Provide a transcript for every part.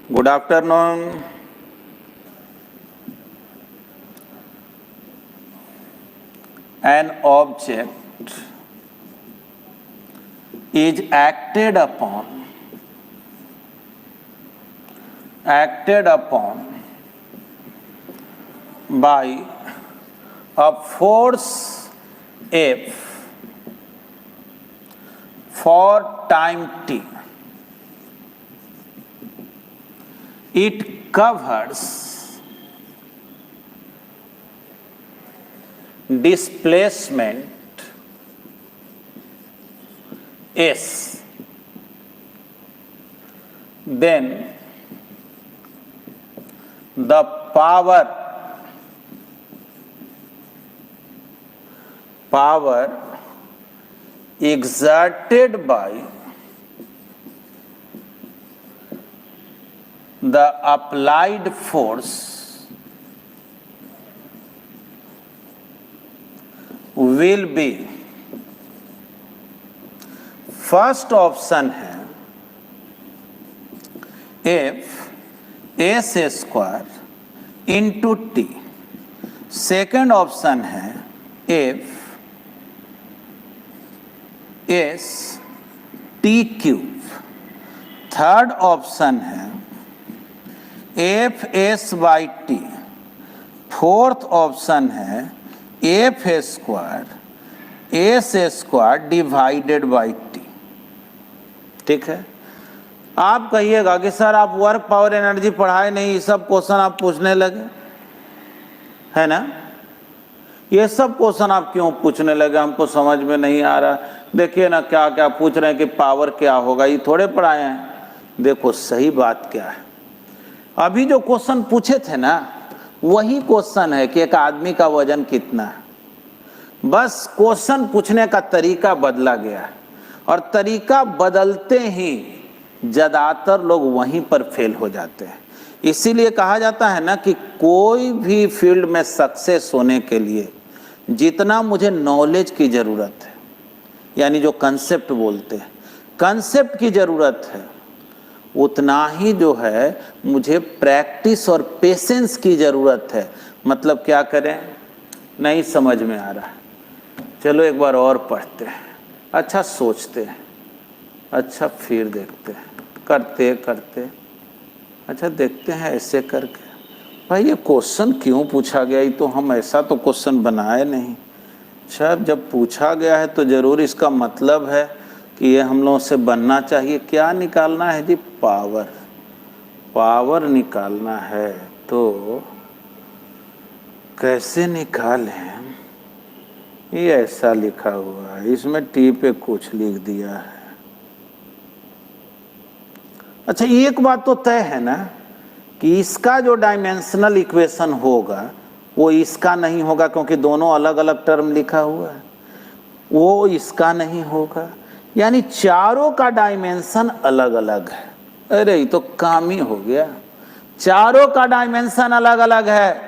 Good afternoon. An object is acted upon by a force F for time t. It covers displacement S. Then the power exerted by the applied force will be, first option है F S square into T, second option है F S T cube, third option है F S by T, fourth option है F square S square divided by T. ठीक है, आप कहिएगा कि sir आप वर्क पावर एनर्जी पढ़ाए नहीं, ये सब क्वेश्चन आप पूछने लगे, है ना? ये सब क्वेश्चन आप क्यों पूछने लगे, हमको समझ में नहीं आ रहा। देखिए ना क्या क्या पूछ रहे हैं कि पावर क्या होगा, ये थोड़े पढ़ाए हैं। देखो सही बात क्या है, अभी जो क्वेश्चन पूछे थे ना वही क्वेश्चन है कि एक आदमी का वजन कितना है, बस क्वेश्चन पूछने का तरीका बदला गया है, और तरीका बदलते ही ज़्यादातर लोग वहीं पर फेल हो जाते हैं। इसीलिए कहा जाता है ना कि कोई भी फील्ड में सक्सेस होने के लिए जितना मुझे नॉलेज की ज़रूरत है, यानी जो कंसेप्ट बोलते हैं, कंसेप्ट की ज़रूरत है, उतना ही जो है मुझे प्रैक्टिस और पेशेंस की ज़रूरत है। मतलब क्या करें, नहीं समझ में आ रहा है, चलो एक बार और पढ़ते हैं, अच्छा सोचते हैं, अच्छा फिर देखते हैं, करते करते अच्छा देखते हैं ऐसे करके। भाई ये क्वेश्चन क्यों पूछा गया, ये तो हम ऐसा तो क्वेश्चन बनाए नहीं। अच्छा जब पूछा गया है तो ज़रूर इसका मतलब है कि ये हम लोगों से बनना चाहिए। क्या निकालना है जी? पावर निकालना है। तो कैसे निकालें? ये ऐसा लिखा हुआ है, इसमें टी पे कुछ लिख दिया है। अच्छा एक बात तो तय है ना कि इसका जो डायमेंशनल इक्वेशन होगा वो इसका नहीं होगा, क्योंकि दोनों अलग अलग टर्म लिखा हुआ है, वो इसका नहीं होगा, यानी चारों का डायमेंशन अलग अलग है। अरे ये तो काम ही हो गया, चारों का डायमेंशन अलग अलग है,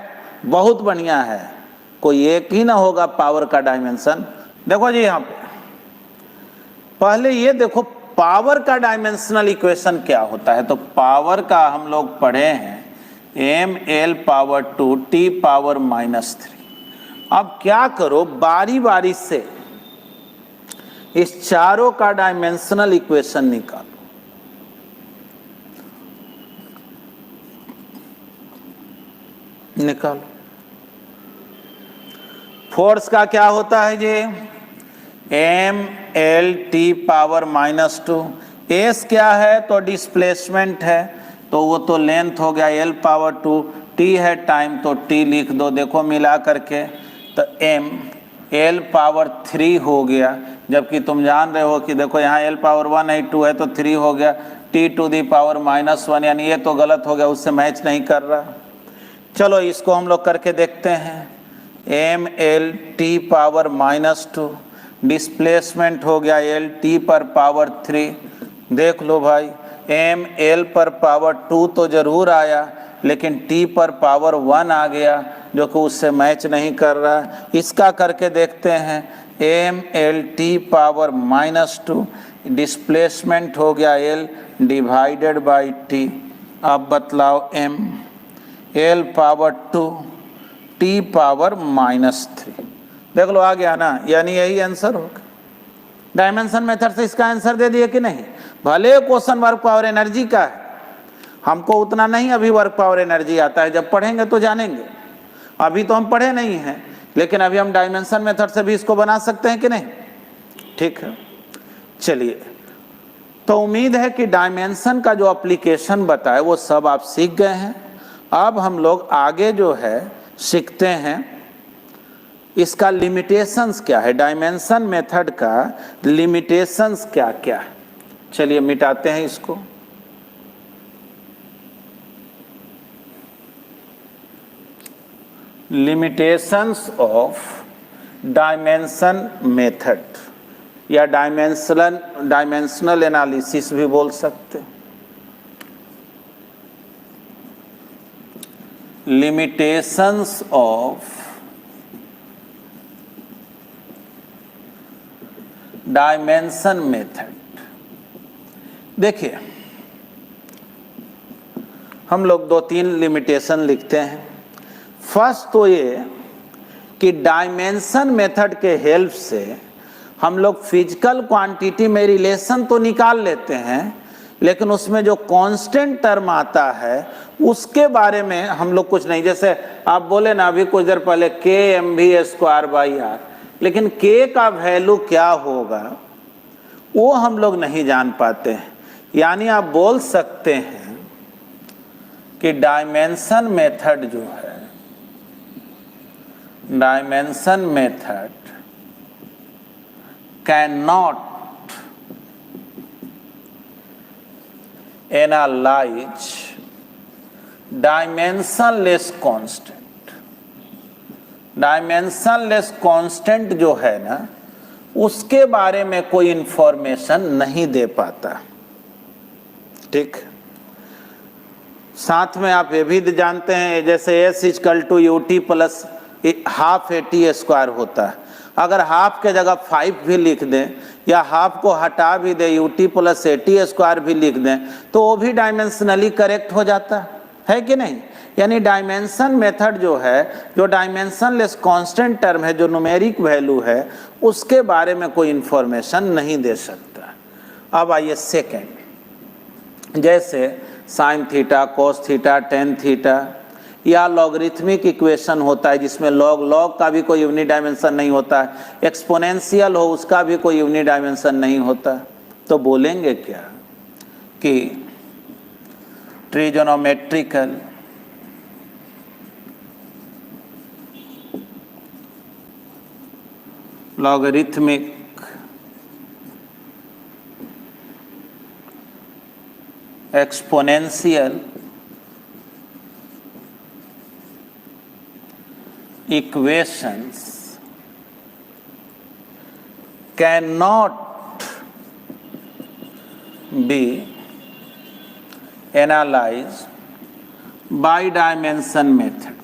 बहुत बढ़िया है। कोई एक ही ना होगा पावर का डायमेंशन। देखो जी यहाँ पे पहले ये देखो पावर का डायमेंशनल इक्वेशन क्या होता है। तो पावर का हम लोग पढ़े हैं M L power 2 T power -3। अब क्या करो, बारी बारी से इस चारों का डायमेंशनल इक्वेशन निकालो। निकालो। फोर्स का क्या होता है जी? M L T power -2। S क्या है? तो डिस्प्लेसमेंट है, तो वो तो लेंथ हो गया, एल पावर 2, टी है टाइम, तो टी लिख दो। देखो मिला करके तो एम एल पावर 3 हो गया, जबकि तुम जान रहे हो कि देखो यहाँ एल पावर 1 है, 2 है, तो 3 हो गया। टी टू दी पावर -1, यानी ये तो गलत हो गया, उससे मैच नहीं कर रहा। चलो इसको हम लोग करके देखते हैं। M L T power -2, displacement हो गया एल टी पर पावर 3। देख लो भाई, एम एल पर पावर 2 तो जरूर आया, लेकिन टी पर पावर 1 आ गया, जो कि उससे मैच नहीं कर रहा। इसका करके देखते हैं। M L T power -2, displacement हो गया एल डिवाइडेड बाई टी। अब बतलाओ m, l power 2 t power -3। देख लो आ गया ना, यानी यही आंसर होगा। डायमेंशन मेथड से इसका आंसर दे दिए कि नहीं। भले क्वेश्चन वर्क पावर एनर्जी का है, हमको उतना नहीं अभी वर्क पावर एनर्जी आता है, जब पढ़ेंगे तो जानेंगे। अभी तो हम पढ़े नहीं हैं, लेकिन अभी हम डायमेंशन मेथड से भी इसको बना सकते हैं कि नहीं। ठीक है, चलिए। तो उम्मीद है कि डायमेंशन का जो एप्लीकेशन बताए वो सब आप सीख गए हैं। अब हम लोग आगे जो है सीखते हैं इसका लिमिटेशंस क्या है, डायमेंशन मेथड का लिमिटेशंस क्या क्या है। चलिए मिटाते हैं इसको। लिमिटेशंस ऑफ डायमेंशन मेथड या डायमेंशनल एनालिसिस भी बोल सकते हैं। Limitations of dimension method. देखिए हम लोग 2-3 लिमिटेशन लिखते हैं। फर्स्ट तो ये कि डायमेंशन मेथड के हेल्प से हम लोग फिजिकल क्वांटिटी में रिलेशन तो निकाल लेते हैं, लेकिन उसमें जो कांस्टेंट टर्म आता है उसके बारे में हम लोग कुछ नहीं। जैसे आप बोले ना अभी कुछ देर पहले kmv²/r, लेकिन k का वैल्यू क्या होगा वो हम लोग नहीं जान पाते हैं। यानी आप बोल सकते हैं कि डायमेंशन मेथड जो है, dimension method can not analyse dimensionless constant. Dimensionless constant जो है ना उसके बारे में कोई इंफॉर्मेशन नहीं दे पाता। ठीक, साथ में आप ये भी जानते हैं जैसे s = ut plus half at² होता है। अगर हाफ के जगह 5 भी लिख दें या हाफ को हटा भी दें ut प्लस at² भी लिख दें तो वो भी डायमेंशनली करेक्ट हो जाता है कि नहीं। यानी डायमेंशन मेथड जो है, जो डायमेंशनलेस कांस्टेंट टर्म है, जो न्यूमेरिक वैल्यू है, उसके बारे में कोई इंफॉर्मेशन नहीं दे सकता। अब आइए सेकेंड, जैसे sine theta, cos theta, tan theta या लॉगरिथमिक इक्वेशन होता है जिसमें लॉग का भी कोई यूनिट डायमेंशन नहीं होता है, एक्सपोनेंशियल हो उसका भी कोई यूनिट डायमेंशन नहीं होता। तो बोलेंगे क्या कि trigonometrical logarithmic exponential equations cannot be analyzed by dimension method।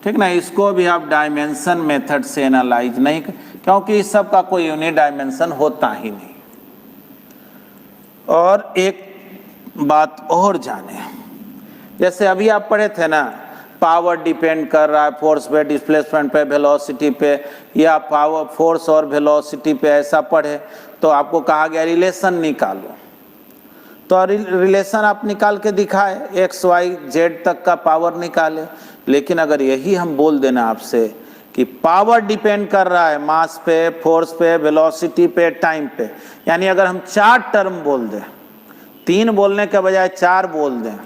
ठीक ना, इसको भी आप डायमेंशन मेथड से एनालाइज नहीं, क्योंकि इस सब का कोई यूनिट डायमेंशन होता ही नहीं। और एक बात और जाने, जैसे अभी आप पढ़े थे ना, पावर डिपेंड कर रहा है फोर्स पे, डिस्प्लेसमेंट पे, वेलोसिटी पे, या पावर फोर्स और वेलोसिटी पे, ऐसा पढ़े तो आपको कहा गया रिलेशन निकालो। तो रिलेशन आप निकाल के दिखाए, x y z तक का पावर निकाले। लेकिन अगर यही हम बोल देना आपसे कि पावर डिपेंड कर रहा है मास पे, फोर्स पे, वेलोसिटी पे, टाइम पे, यानी अगर हम 4 टर्म बोल दें, 3 बोलने के बजाय 4 बोल दें,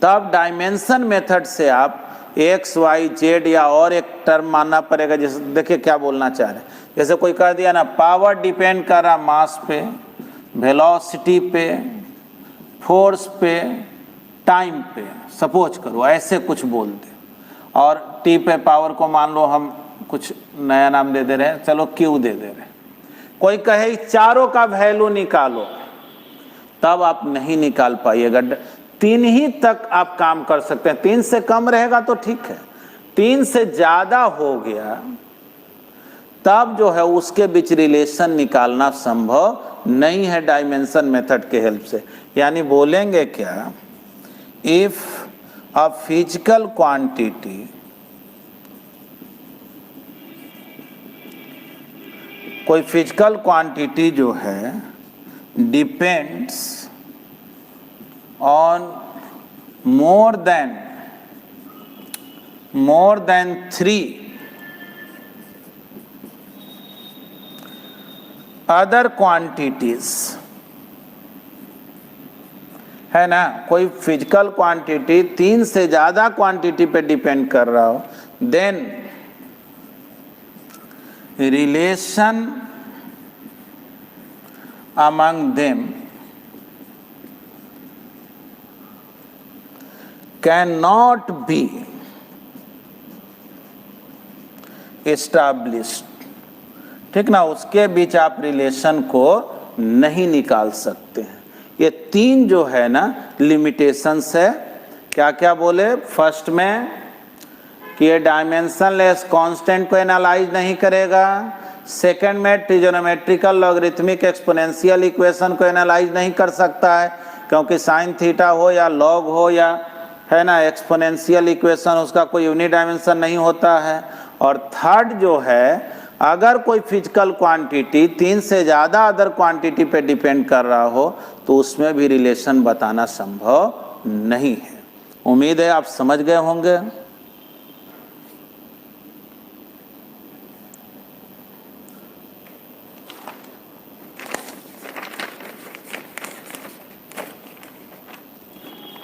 तब डायमेंशन मेथड से आप x y z या और एक टर्म मानना पड़ेगा। जैसे देखिए क्या बोलना चाह रहे हैं, जैसे कोई कह दिया ना पावर डिपेंड कर रहा मास पे, वेलोसिटी पे, फोर्स पे, टाइम पे, सपोज करो ऐसे कुछ बोल दे, और t पे पावर को मान लो हम कुछ नया नाम दे रहे हैं, चलो q दे रहे हैं। कोई कहे चारों का वैल्यू निकालो, तब आप नहीं निकाल पाइएगा। 3 ही तक आप काम कर सकते हैं, 3 से कम रहेगा तो ठीक है, 3 से ज्यादा हो गया तब जो है उसके बीच रिलेशन निकालना संभव नहीं है डायमेंशन मेथड के हेल्प से। यानी बोलेंगे क्या, इफ अ फिजिकल क्वांटिटी कोई फिजिकल क्वांटिटी जो है depends on more than 3 other quantities, है ना, कोई फिजिकल क्वांटिटी 3 से ज्यादा क्वांटिटी पे डिपेंड कर रहा हो, then relation among them cannot be established। ठीक ना, उसके बीच आप रिलेशन को नहीं निकाल सकते हैं। ये 3 जो है ना लिमिटेशंस है। क्या क्या बोले, फर्स्ट में कि ये डायमेंशनलेस कांस्टेंट को एनालाइज नहीं करेगा, सेकंड में ट्रिगोनोमेट्रिकल लॉगरिथमिक एक्सपोनेंशियल इक्वेशन को एनालाइज नहीं कर सकता है, क्योंकि साइन थीटा हो या लॉग हो या है ना एक्सपोनेंशियल इक्वेशन, उसका कोई यूनिट डायमेंशन नहीं होता है। और थर्ड जो है, अगर कोई फिजिकल क्वांटिटी 3 से ज़्यादा अदर क्वांटिटी पे डिपेंड कर रहा हो तो उसमें भी रिलेशन बताना संभव नहीं है। उम्मीद है आप समझ गए होंगे।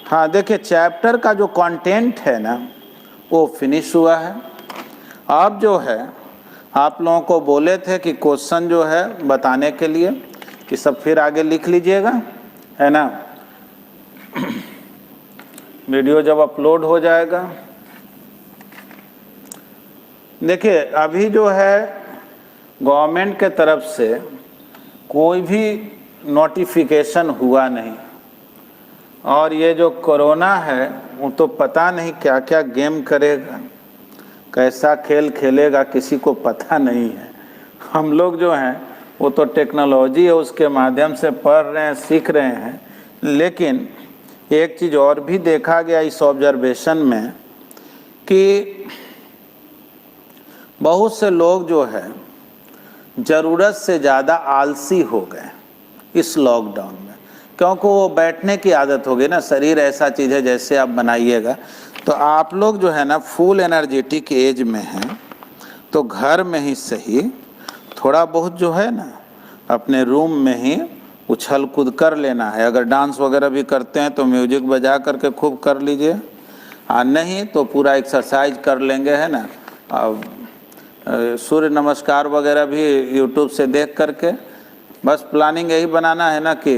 हाँ देखिए, चैप्टर का जो कंटेंट है ना वो फिनिश हुआ है। अब जो है आप लोगों को बोले थे कि क्वेश्चन जो है बताने के लिए कि सब फिर आगे लिख लीजिएगा, है ना, वीडियो जब अपलोड हो जाएगा। देखिए अभी जो है गवर्नमेंट के तरफ से कोई भी नोटिफिकेशन हुआ नहीं, और ये जो कोरोना है वो तो पता नहीं क्या क्या गेम करेगा, कैसा खेल खेलेगा, किसी को पता नहीं है। हम लोग जो हैं वो तो टेक्नोलॉजी है उसके माध्यम से पढ़ रहे हैं, सीख रहे हैं। लेकिन एक चीज़ और भी देखा गया इस ऑब्जर्वेशन में कि बहुत से लोग जो है ज़रूरत से ज़्यादा आलसी हो गए इस लॉकडाउन में, क्योंकि वो बैठने की आदत हो गई ना। शरीर ऐसा चीज़ है जैसे आप बनाइएगा, तो आप लोग जो है ना फुल एनर्जेटिक एज में हैं, तो घर में ही सही थोड़ा बहुत जो है ना अपने रूम में ही उछल कूद कर लेना है। अगर डांस वगैरह भी करते हैं तो म्यूजिक बजा करके खूब कर लीजिए, नहीं तो पूरा एक्सरसाइज कर लेंगे, है ना। अब सूर्य नमस्कार वगैरह भी यूट्यूब से देख करके, बस प्लानिंग यही बनाना है ना कि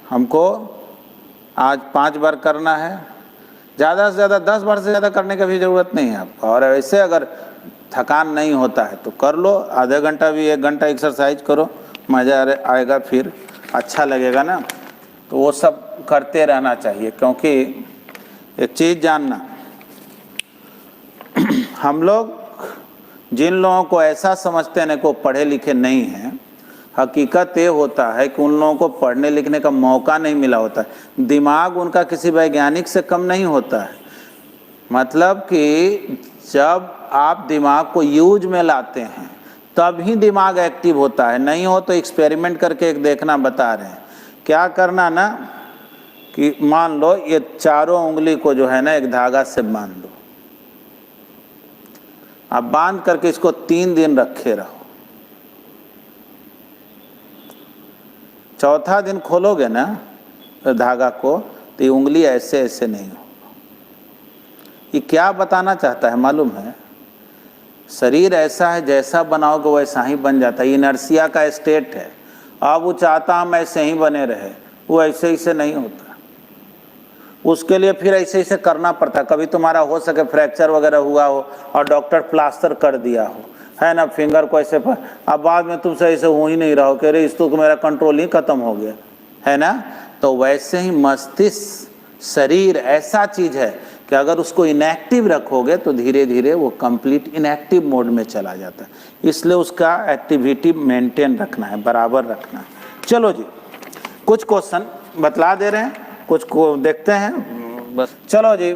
हमको आज 5 बार करना है, ज़्यादा से ज़्यादा 10 बार से ज़्यादा करने की भी ज़रूरत नहीं है आपको। और ऐसे अगर थकान नहीं होता है तो कर लो, आधा घंटा भी 1 घंटा एक्सरसाइज करो, मज़ा आएगा, फिर अच्छा लगेगा ना। तो वो सब करते रहना चाहिए, क्योंकि एक चीज़ जानना, हम लोग जिन लोगों को ऐसा समझते हैं को पढ़े लिखे नहीं हैं, हकीकत ये होता है कि उन लोगों को पढ़ने लिखने का मौका नहीं मिला होता है। दिमाग उनका किसी वैज्ञानिक से कम नहीं होता है। मतलब कि जब आप दिमाग को यूज में लाते हैं तब ही दिमाग एक्टिव होता है, नहीं हो तो एक्सपेरिमेंट करके एक देखना बता रहे हैं। क्या करना ना कि मान लो ये चारों उंगली को जो है ना एक धागा से बांध दो, आप बांध करके इसको 3 दिन रखे रहो, चौथा दिन खोलोगे ना धागा को तो ये उंगली ऐसे ऐसे नहीं हो। ये क्या बताना चाहता है मालूम है? शरीर ऐसा है जैसा बनाओगे वैसा ही बन जाता है, इनर्शिया का स्टेट है। अब वो चाहता हम ऐसे ही बने रहे, वो ऐसे ही से नहीं होता, उसके लिए फिर ऐसे ही से करना पड़ता। कभी तुम्हारा हो सके फ्रैक्चर वगैरह हुआ हो और डॉक्टर प्लास्टर कर दिया हो, है ना, फिंगर को ऐसे पर, अब बाद में तुमसे ऐसे हो ही नहीं रहा हो कि अरे इस तो मेरा कंट्रोल ही खत्म हो गया, है ना। तो वैसे ही मस्तिष्क शरीर ऐसा चीज़ है कि अगर उसको इनएक्टिव रखोगे तो धीरे धीरे वो कंप्लीट इनएक्टिव मोड में चला जाता है। इसलिए उसका एक्टिविटी मेंटेन रखना है, बराबर रखना है। चलो जी, कुछ क्वेश्चन बतला दे रहे हैं, कुछ को देखते हैं बस। चलो जी,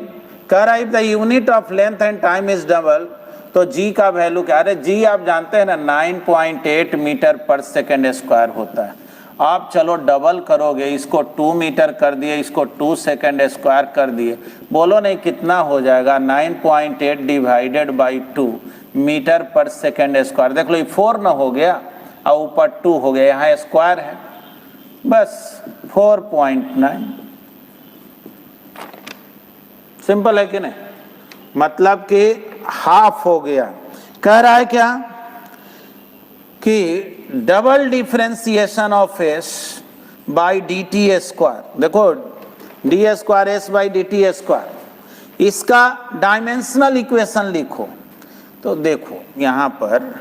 कह रहा है the unit of length and time is double, तो जी का वैल्यू क्या है? जी आप जानते हैं ना 9.8 मीटर पर सेकेंड स्क्वायर होता है। आप चलो डबल करोगे, इसको 2 मीटर कर दिए, इसको 2 सेकेंड स्क्वायर कर दिए, बोलो नहीं कितना हो जाएगा? 9.8 डिवाइडेड बाई 2 मीटर पर सेकेंड स्क्वायर। देख लो ये 4 ना हो गया और ऊपर 2 हो गया, यहाँ स्क्वायर है, बस 4.9। सिंपल है कि नहीं? मतलब कि हाफ हो गया। कह रहा है क्या कि double differentiation of S by D T square. देखो D square S by D T square, इसका डायमेंशनल इक्वेशन लिखो। तो देखो यहाँ पर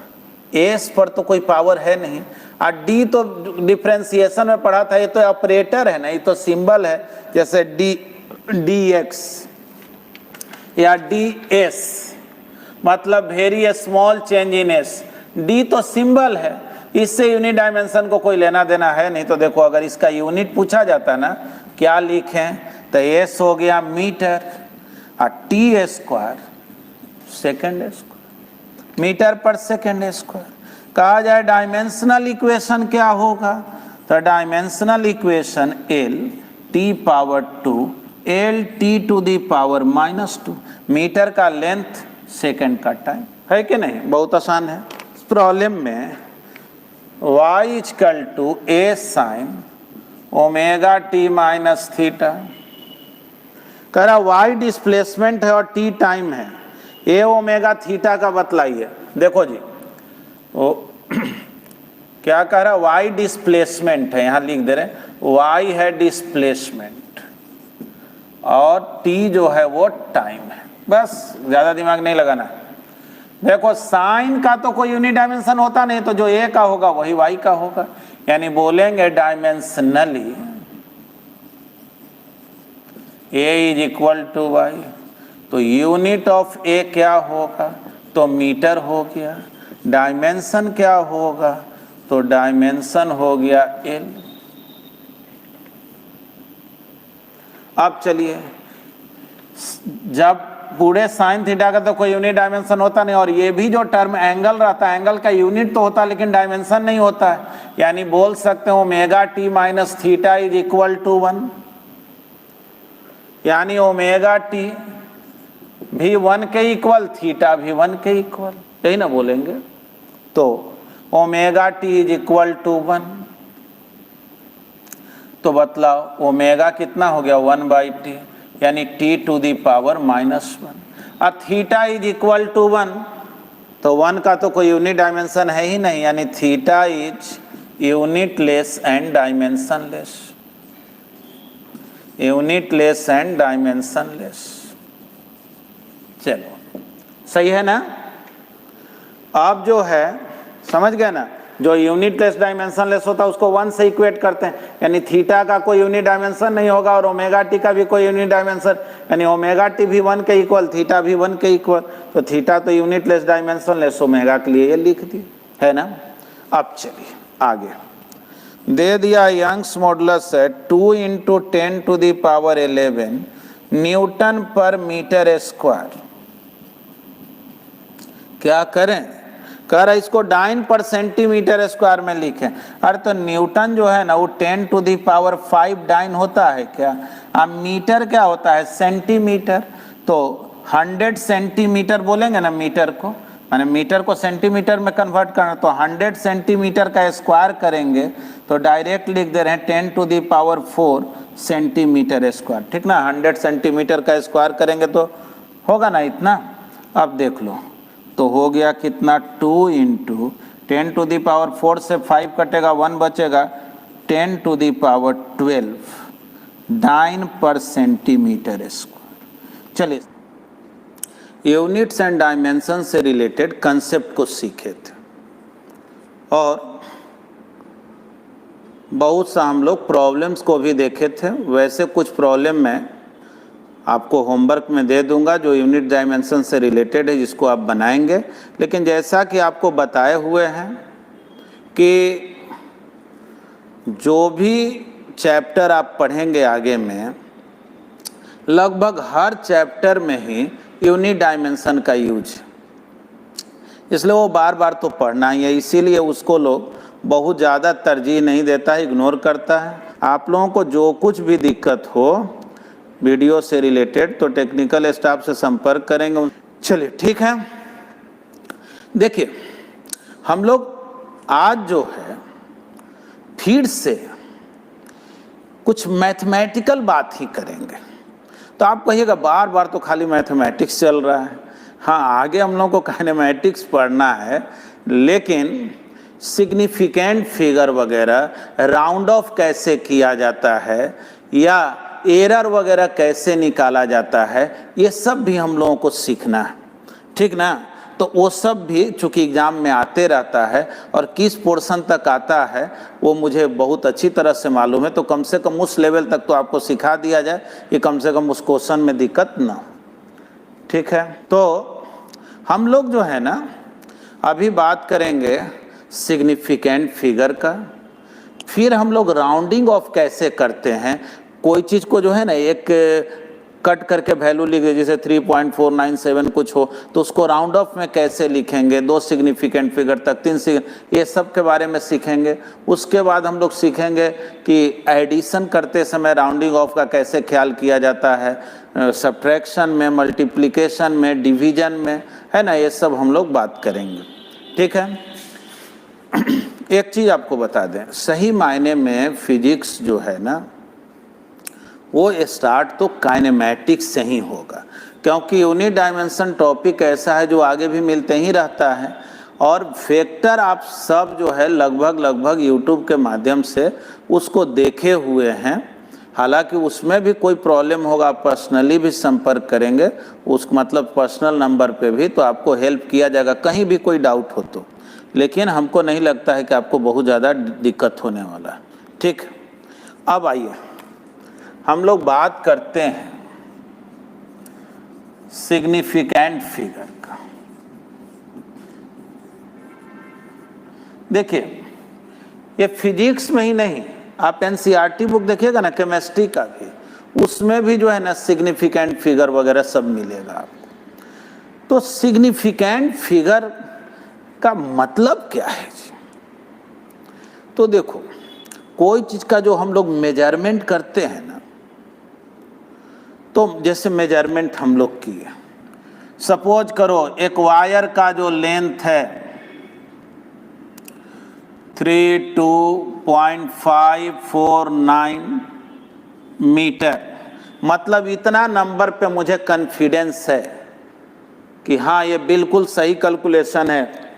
एस पर तो कोई पावर है नहीं, और डी तो डिफरेंशिएशन में पढ़ा था, ये तो ऑपरेटर है ना, ये तो सिंबल है, जैसे डी एक्स या डी एस, मतलब very small change in S. D तो सिंबल है, इससे यूनिट डायमेंशन को कोई लेना देना है नहीं। तो देखो अगर इसका यूनिट पूछा जाता ना, क्या लिखें? तो एस हो गया मीटर और T square second square, metre पर सेकेंड स्क्वायर। कहा जाए डायमेंशनल इक्वेशन क्या होगा? तो dimensional equation L T power 2 L T to the power -2। Metre का लेंथ, सेकेंड का टाइम, है कि नहीं? बहुत आसान है। इस प्रॉब्लम में y equal to A sine omega T minus theta. कह रहा y डिस्प्लेसमेंट है और t टाइम है। ए ओमेगा थीटा का बतलाइए। देखो जी वो क्या कह रहा है? y डिस्प्लेसमेंट है, यहाँ लिख दे रहे हैं y है डिस्प्लेसमेंट और t जो है वो टाइम है। बस ज्यादा दिमाग नहीं लगाना। देखो साइन का तो कोई यूनिट डायमेंशन होता नहीं, तो जो ए का होगा वही वाई का होगा, यानी बोलेंगे dimensionally A is equal to Y. तो यूनिट ऑफ ए क्या होगा? तो मीटर हो गया। डायमेंशन क्या होगा? तो डायमेंशन हो गया एल। अब चलिए, जब पूरे साइन थीटा का तो कोई यूनिट डायमेंशन होता नहीं, और ये भी जो टर्म एंगल रहता है, एंगल का यूनिट तो होता है लेकिन डायमेंशन नहीं होता है, यानी बोल सकते हो omega T minus theta is equal to 1, यानी ओमेगा टी भी 1 के इक्वल, थीटा भी 1 के इक्वल, यही ना बोलेंगे? तो omega T is equal to 1, तो बतलाओ ओमेगा कितना हो गया? 1/t, यानी t टू दी पावर -1। और थीटा इज इक्वल टू 1, तो 1 का तो कोई यूनिट डायमेंशन है ही नहीं, यानी theta is unitless and dimensionless, unitless and dimensionless. चलो सही है ना? आप जो है समझ गए ना, जो यूनिटलेस डायमेंशनलेस होता है उसको 1 से इक्वेट करते हैं, यानी थीटा का कोई यूनिट डायमेंशन नहीं होगा और ओमेगा टी का भी कोई यूनिट डायमेंशन, यानी ओमेगा टी भी 1 के इक्वल, थीटा भी 1 के इक्वल, तो थीटा तो यूनिटलेस डायमेंशनलेस, ओमेगा के लिए ये लिख दिए, है ना? अब चलिए आगे। दे दिया यंग्स मॉडुलस है 2 × 10⁻11 न्यूटन पर मीटर स्क्वायर। क्या करें? कह रहा इसको डाइन पर सेंटीमीटर स्क्वायर में लिखें। अरे तो न्यूटन जो है ना वो 10⁵ डाइन होता है क्या? अब मीटर क्या होता है? सेंटीमीटर। तो 100 सेंटीमीटर बोलेंगे ना मीटर को, माने मीटर को सेंटीमीटर में कन्वर्ट करना, तो 100 सेंटीमीटर का स्क्वायर करेंगे तो डायरेक्ट लिख दे रहे हैं 10⁴ सेंटीमीटर स्क्वायर, ठीक ना? 100 सेंटीमीटर का स्क्वायर करेंगे तो होगा ना इतना। अब देख लो तो हो गया कितना? 2 × 10⁴ से 5 कटेगा, 1 बचेगा, 10⁻12 डाइन पर सेंटीमीटर स्क्वायर। चलिए यूनिट्स एंड डायमेंशन से रिलेटेड कंसेप्ट को सीखे थे और बहुत सा हम लोग प्रॉब्लम्स को भी देखे थे। वैसे कुछ प्रॉब्लम मैं आपको होमवर्क में दे दूंगा जो यूनिट डायमेंशन से रिलेटेड है, जिसको आप बनाएंगे। लेकिन जैसा कि आपको बताए हुए हैं कि जो भी चैप्टर आप पढ़ेंगे आगे में, लगभग हर चैप्टर में ही यूनिट डायमेंशन का यूज है, इसलिए वो बार बार तो पढ़ना ही है। इसीलिए उसको लोग बहुत ज़्यादा तरजीह नहीं देता है, इग्नोर करता है। आप लोगों को जो कुछ भी दिक्कत हो वीडियो से रिलेटेड तो टेक्निकल स्टाफ से संपर्क करेंगे। चलिए ठीक है, देखिए हम लोग आज जो है फिर से कुछ मैथमेटिकल बात ही करेंगे। तो आप कहिएगा बार बार तो खाली मैथमेटिक्स चल रहा है। हाँ, आगे हम लोगों को काइनेमेटिक्स पढ़ना है, लेकिन सिग्निफिकेंट फिगर वगैरह, राउंड ऑफ कैसे किया जाता है या एरर वगैरह कैसे निकाला जाता है, ये सब भी हम लोगों को सीखना है, ठीक ना। तो वो सब भी चूंकि एग्जाम में आते रहता है और किस पोर्शन तक आता है वो मुझे बहुत अच्छी तरह से मालूम है। तो कम से कम उस लेवल तक तो आपको सिखा दिया जाए कि कम से कम उस क्वेश्चन में दिक्कत ना हो, ठीक है। तो हम लोग जो है ना अभी बात करेंगे सिग्निफिकेंट फिगर का, फिर हम लोग राउंडिंग ऑफ कैसे करते हैं। कोई चीज़ को जो है ना एक कट करके वैल्यू लिख दे, जैसे 3.497 कुछ हो तो उसको राउंड ऑफ में कैसे लिखेंगे, 2 सिग्निफिकेंट फिगर तक, 3 ये सब के बारे में सीखेंगे। उसके बाद हम लोग सीखेंगे कि एडिशन करते समय राउंडिंग ऑफ का कैसे ख्याल किया जाता है, सब्ट्रैक्शन में, मल्टीप्लिकेशन में, डिवीजन में, है ना, ये सब हम लोग बात करेंगे, ठीक है। एक चीज़ आपको बता दें, सही मायने में फिजिक्स जो है ना वो स्टार्ट तो काइनेमेटिक्स से ही होगा, क्योंकि यूनिट डायमेंशन टॉपिक ऐसा है जो आगे भी मिलते ही रहता है। और फैक्टर आप सब जो है लगभग यूट्यूब के माध्यम से उसको देखे हुए हैं। हालांकि उसमें भी कोई प्रॉब्लम होगा पर्सनली भी संपर्क करेंगे, उस मतलब पर्सनल नंबर पे भी, तो आपको हेल्प किया जाएगा कहीं भी कोई डाउट हो तो। लेकिन हमको नहीं लगता है कि आपको बहुत ज़्यादा दिक्कत होने वाला है, ठीक। अब आइए हम लोग बात करते हैं सिग्निफिकेंट फिगर का। देखिए ये फिजिक्स में ही नहीं, आप एनसीईआरटी बुक देखिएगा ना केमिस्ट्री का भी, उसमें भी जो है ना सिग्निफिकेंट फिगर वगैरह सब मिलेगा आपको। तो सिग्निफिकेंट फिगर का मतलब क्या है जी? तो देखो कोई चीज़ का जो हम लोग मेजरमेंट करते हैं ना, तो जैसे मेजरमेंट हम लोग किए, सपोज करो एक वायर का जो लेंथ है 32.549 मीटर, मतलब इतना नंबर पे मुझे कॉन्फिडेंस है कि हाँ ये बिल्कुल सही कैलकुलेशन है।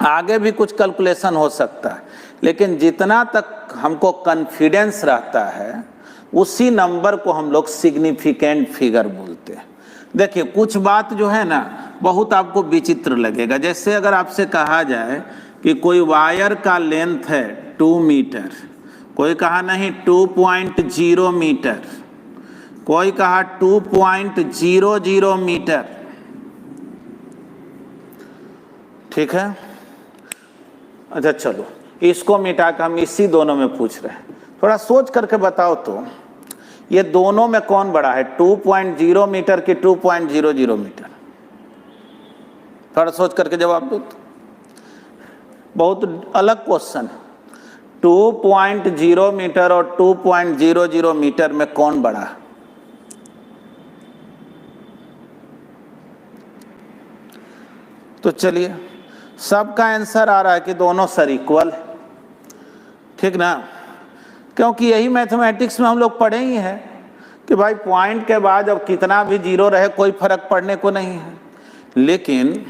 आगे भी कुछ कैलकुलेशन हो सकता है, लेकिन जितना तक हमको कॉन्फिडेंस रहता है उसी नंबर को हम लोग सिग्निफिकेंट फिगर बोलते हैं। देखिए कुछ बात जो है ना बहुत आपको विचित्र लगेगा। जैसे अगर आपसे कहा जाए कि कोई वायर का लेंथ है 2 मीटर, कोई कहा नहीं 2.0 मीटर, कोई कहा 2.00 मीटर, ठीक है। अच्छा चलो इसको मिटा कर हम इसी दोनों में पूछ रहे हैं, थोड़ा सोच करके बताओ तो ये दोनों में कौन बड़ा है, 2.0 मीटर की 2.00 मीटर? थोड़ा सोच करके जवाब दो तो। बहुत अलग क्वेश्चन है, 2.0 मीटर और 2.00 मीटर में कौन बड़ा है? तो चलिए सबका आंसर आ रहा है कि दोनों सर इक्वल है, ठीक ना। क्योंकि यही मैथमेटिक्स में हम लोग पढ़े ही हैं कि भाई पॉइंट के बाद अब कितना भी जीरो रहे कोई फर्क पड़ने को नहीं है। लेकिन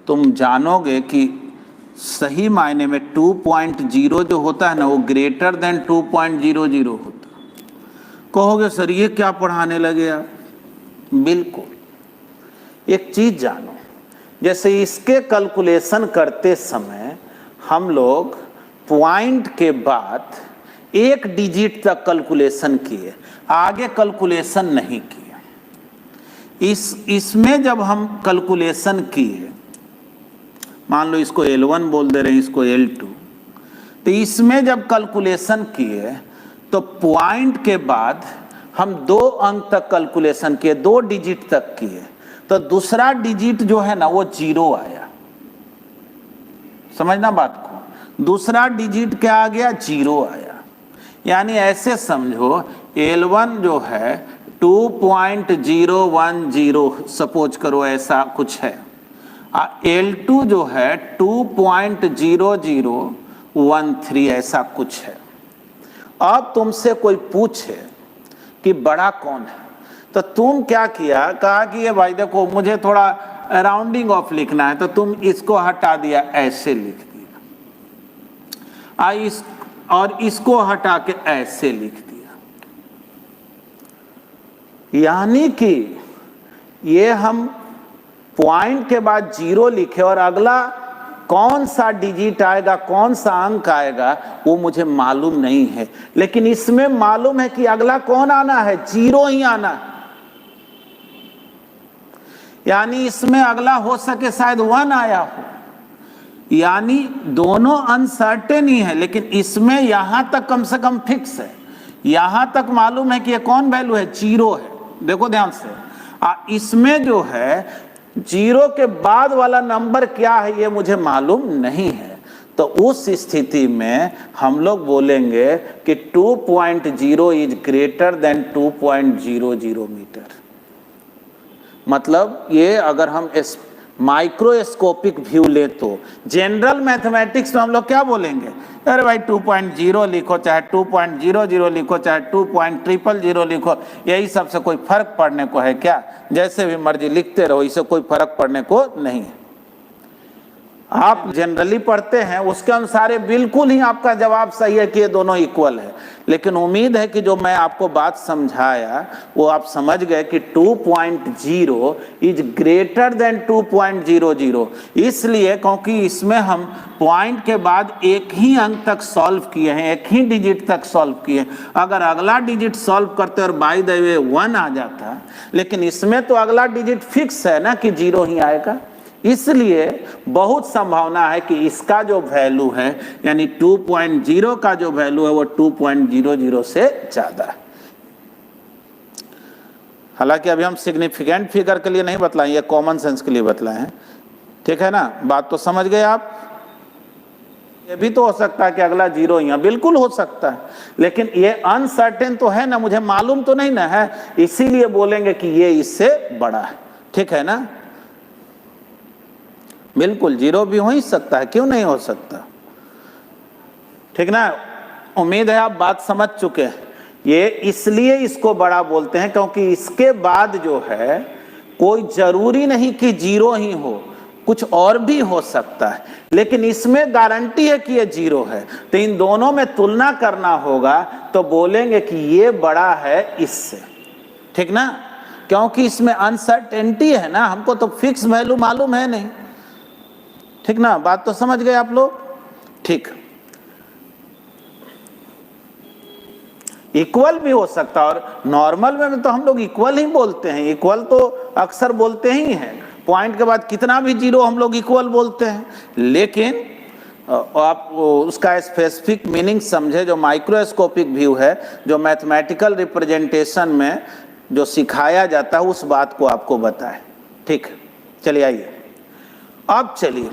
तुम जानोगे कि सही मायने में 2.0 जो होता है ना वो ग्रेटर देन 2.00 होता। कहोगे सर ये क्या पढ़ाने लगे आप? बिल्कुल। एक चीज जानो, जैसे इसके कैलकुलेशन करते समय हम लोग पॉइंट के बाद एक डिजिट तक कैलकुलेशन किए, आगे कैलकुलेशन नहीं किए। इसमें जब हम कैलकुलेशन किए, मान लो इसको L1 बोल दे रहे हैं, इसको L2, तो इसमें जब कैलकुलेशन किए तो पॉइंट के बाद हम 2 अंक तक कैलकुलेशन किए, 2 डिजिट तक किए, तो दूसरा डिजिट जो है ना वो 0 आया। समझना बात को, दूसरा डिजिट क्या आ गया, 0 आया। यानी ऐसे समझो L1 जो है 2.010 सपोज करो, ऐसा कुछ है। L2 जो है 2.0013 ऐसा कुछ है। अब तुमसे कोई पूछे कि बड़ा कौन है, तो तुम क्या किया, कहा कि ये भाई देखो मुझे थोड़ा राउंडिंग ऑफ लिखना है, तो तुम इसको हटा दिया, ऐसे लिख दिया। और इसको हटा के ऐसे लिख दिया। यानी कि ये हम पॉइंट के बाद 0 लिखे और अगला कौन सा डिजिट आएगा, कौन सा अंक आएगा वो मुझे मालूम नहीं है, लेकिन इसमें मालूम है कि अगला कौन आना है, 0 ही आना है। यानी इसमें अगला हो सके शायद 1 आया हो, यानी दोनों अनसर्टेन ही है, लेकिन इसमें यहां तक कम से कम फिक्स है, यहां तक मालूम है कि ये कौन वैल्यू है, 0 है। देखो ध्यान से, इसमें जो है 0 के बाद वाला नंबर क्या है ये मुझे मालूम नहीं है, तो उस स्थिति में हम लोग बोलेंगे कि 2.0 इज ग्रेटर देन 2.00 मीटर। मतलब ये अगर हम माइक्रोस्कोपिक व्यू ले तो जनरल मैथमेटिक्स में हम लोग क्या बोलेंगे, अरे भाई 2.0 लिखो, चाहे 2.00 लिखो, चाहे 2.000 लिखो, यही सबसे कोई फर्क पड़ने को है क्या, जैसे भी मर्जी लिखते रहो, इससे कोई फर्क पड़ने को नहीं है। आप जनरली पढ़ते हैं उसके अनुसार बिल्कुल ही आपका जवाब सही है कि ये दोनों इक्वल है, लेकिन उम्मीद है कि जो मैं आपको बात समझाया वो आप समझ गए कि 2.0 इज ग्रेटर देन 2.00, इसलिए क्योंकि इसमें हम पॉइंट के बाद एक ही अंक तक सॉल्व किए हैं, एक ही डिजिट तक सॉल्व किए हैं। अगर अगला डिजिट सॉल्व करते और बाय द वे 1 आ जाता, लेकिन इसमें तो अगला डिजिट फिक्स है ना कि 0 ही आएगा, इसलिए बहुत संभावना है कि इसका जो वैल्यू है यानी 2.0 का जो वैल्यू है वो 2.00 से ज्यादा है। हालांकि अभी हम सिग्निफिकेंट फिगर के लिए नहीं बतलाएं, ये कॉमन सेंस के लिए बतलाए हैं, ठीक है ना, बात तो समझ गए आप। ये भी तो हो सकता है कि अगला 0 ही है, बिल्कुल हो सकता है, लेकिन ये अनसर्टेन तो है ना, मुझे मालूम तो नहीं ना है, इसीलिए बोलेंगे कि ये इससे बड़ा है, ठीक है ना। बिल्कुल 0 भी हो ही सकता है, क्यों नहीं हो सकता, ठीक ना। उम्मीद है आप बात समझ चुके हैं। ये इसलिए इसको बड़ा बोलते हैं क्योंकि इसके बाद जो है कोई जरूरी नहीं कि 0 ही हो, कुछ और भी हो सकता है, लेकिन इसमें गारंटी है कि ये 0 है, तो इन दोनों में तुलना करना होगा, तो बोलेंगे कि ये बड़ा है इससे, ठीक ना, क्योंकि इसमें अनसर्टेनिटी है ना, हमको तो फिक्स वैल्यू मालूम है नहीं, ठीक ना, बात तो समझ गए आप लोग। ठीक, इक्वल भी हो सकता है, और नॉर्मल में तो हम लोग इक्वल ही बोलते हैं, इक्वल तो अक्सर बोलते ही हैं, पॉइंट के बाद कितना भी 0 हम लोग इक्वल बोलते हैं, लेकिन आप उसका स्पेसिफिक मीनिंग समझे, जो माइक्रोस्कोपिक व्यू है, जो मैथमेटिकल रिप्रेजेंटेशन में जो सिखाया जाता है, उस बात को आपको बताए, ठीक। चलिए आइए, अब चलिए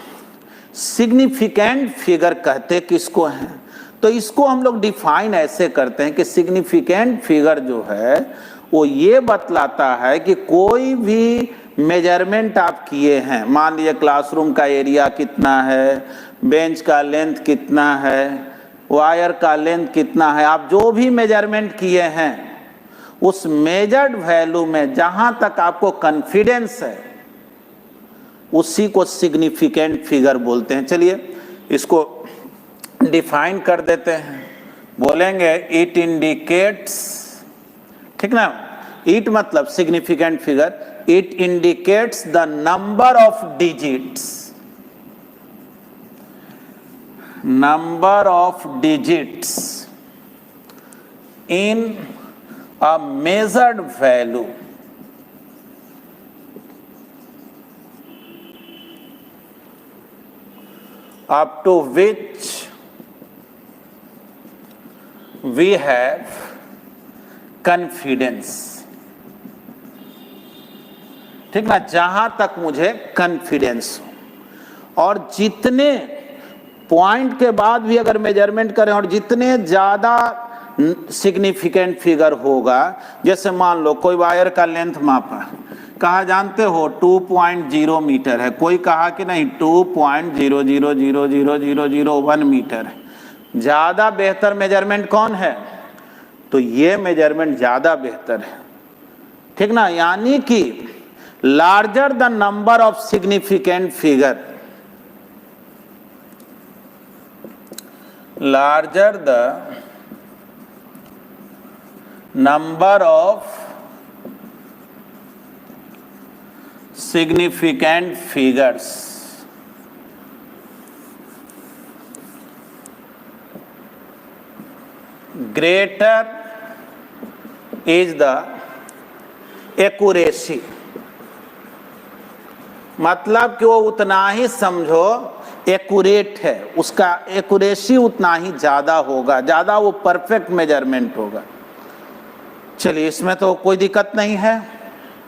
सिग्निफिकेंट फिगर कहते किसको हैं, तो इसको हम लोग डिफाइन ऐसे करते हैं कि सिग्निफिकेंट फिगर जो है वो ये बतलाता है कि कोई भी मेजरमेंट आप किए हैं, मान लीजिए क्लासरूम का एरिया कितना है, बेंच का लेंथ कितना है, वायर का लेंथ कितना है, आप जो भी मेजरमेंट किए हैं उस मेजर्ड वैल्यू में जहां तक आपको कॉन्फिडेंस है उसी को सिग्निफिकेंट फिगर बोलते हैं। चलिए इसको डिफाइन कर देते हैं, बोलेंगे इट इंडिकेट्स, ठीक ना, इट मतलब significant figure, it indicates the number of digits, number of digits in a measured value up to which we have confidence. ठीक ना, जहां तक मुझे कॉन्फिडेंस हो, और जितने पॉइंट के बाद भी अगर मेजरमेंट करें और जितने ज्यादा सिग्निफिकेंट फिगर होगा, जैसे मान लो कोई वायर का लेंथ मापा, कहा जानते हो 2.0 मीटर है, कोई कहा कि नहीं 2.00000001 मीटर है, ज्यादा बेहतर मेजरमेंट कौन है? तो ये मेजरमेंट ज्यादा बेहतर है। ठीक ना, यानी कि larger the number of significant figure, larger the number of significant figures, greater is the accuracy। मतलब कि वो उतना ही समझो एक्यूरेट है, उसका एक्यूरेसी उतना ही ज्यादा होगा, ज्यादा वो परफेक्ट मेजरमेंट होगा। चलिए, इसमें तो कोई दिक्कत नहीं है,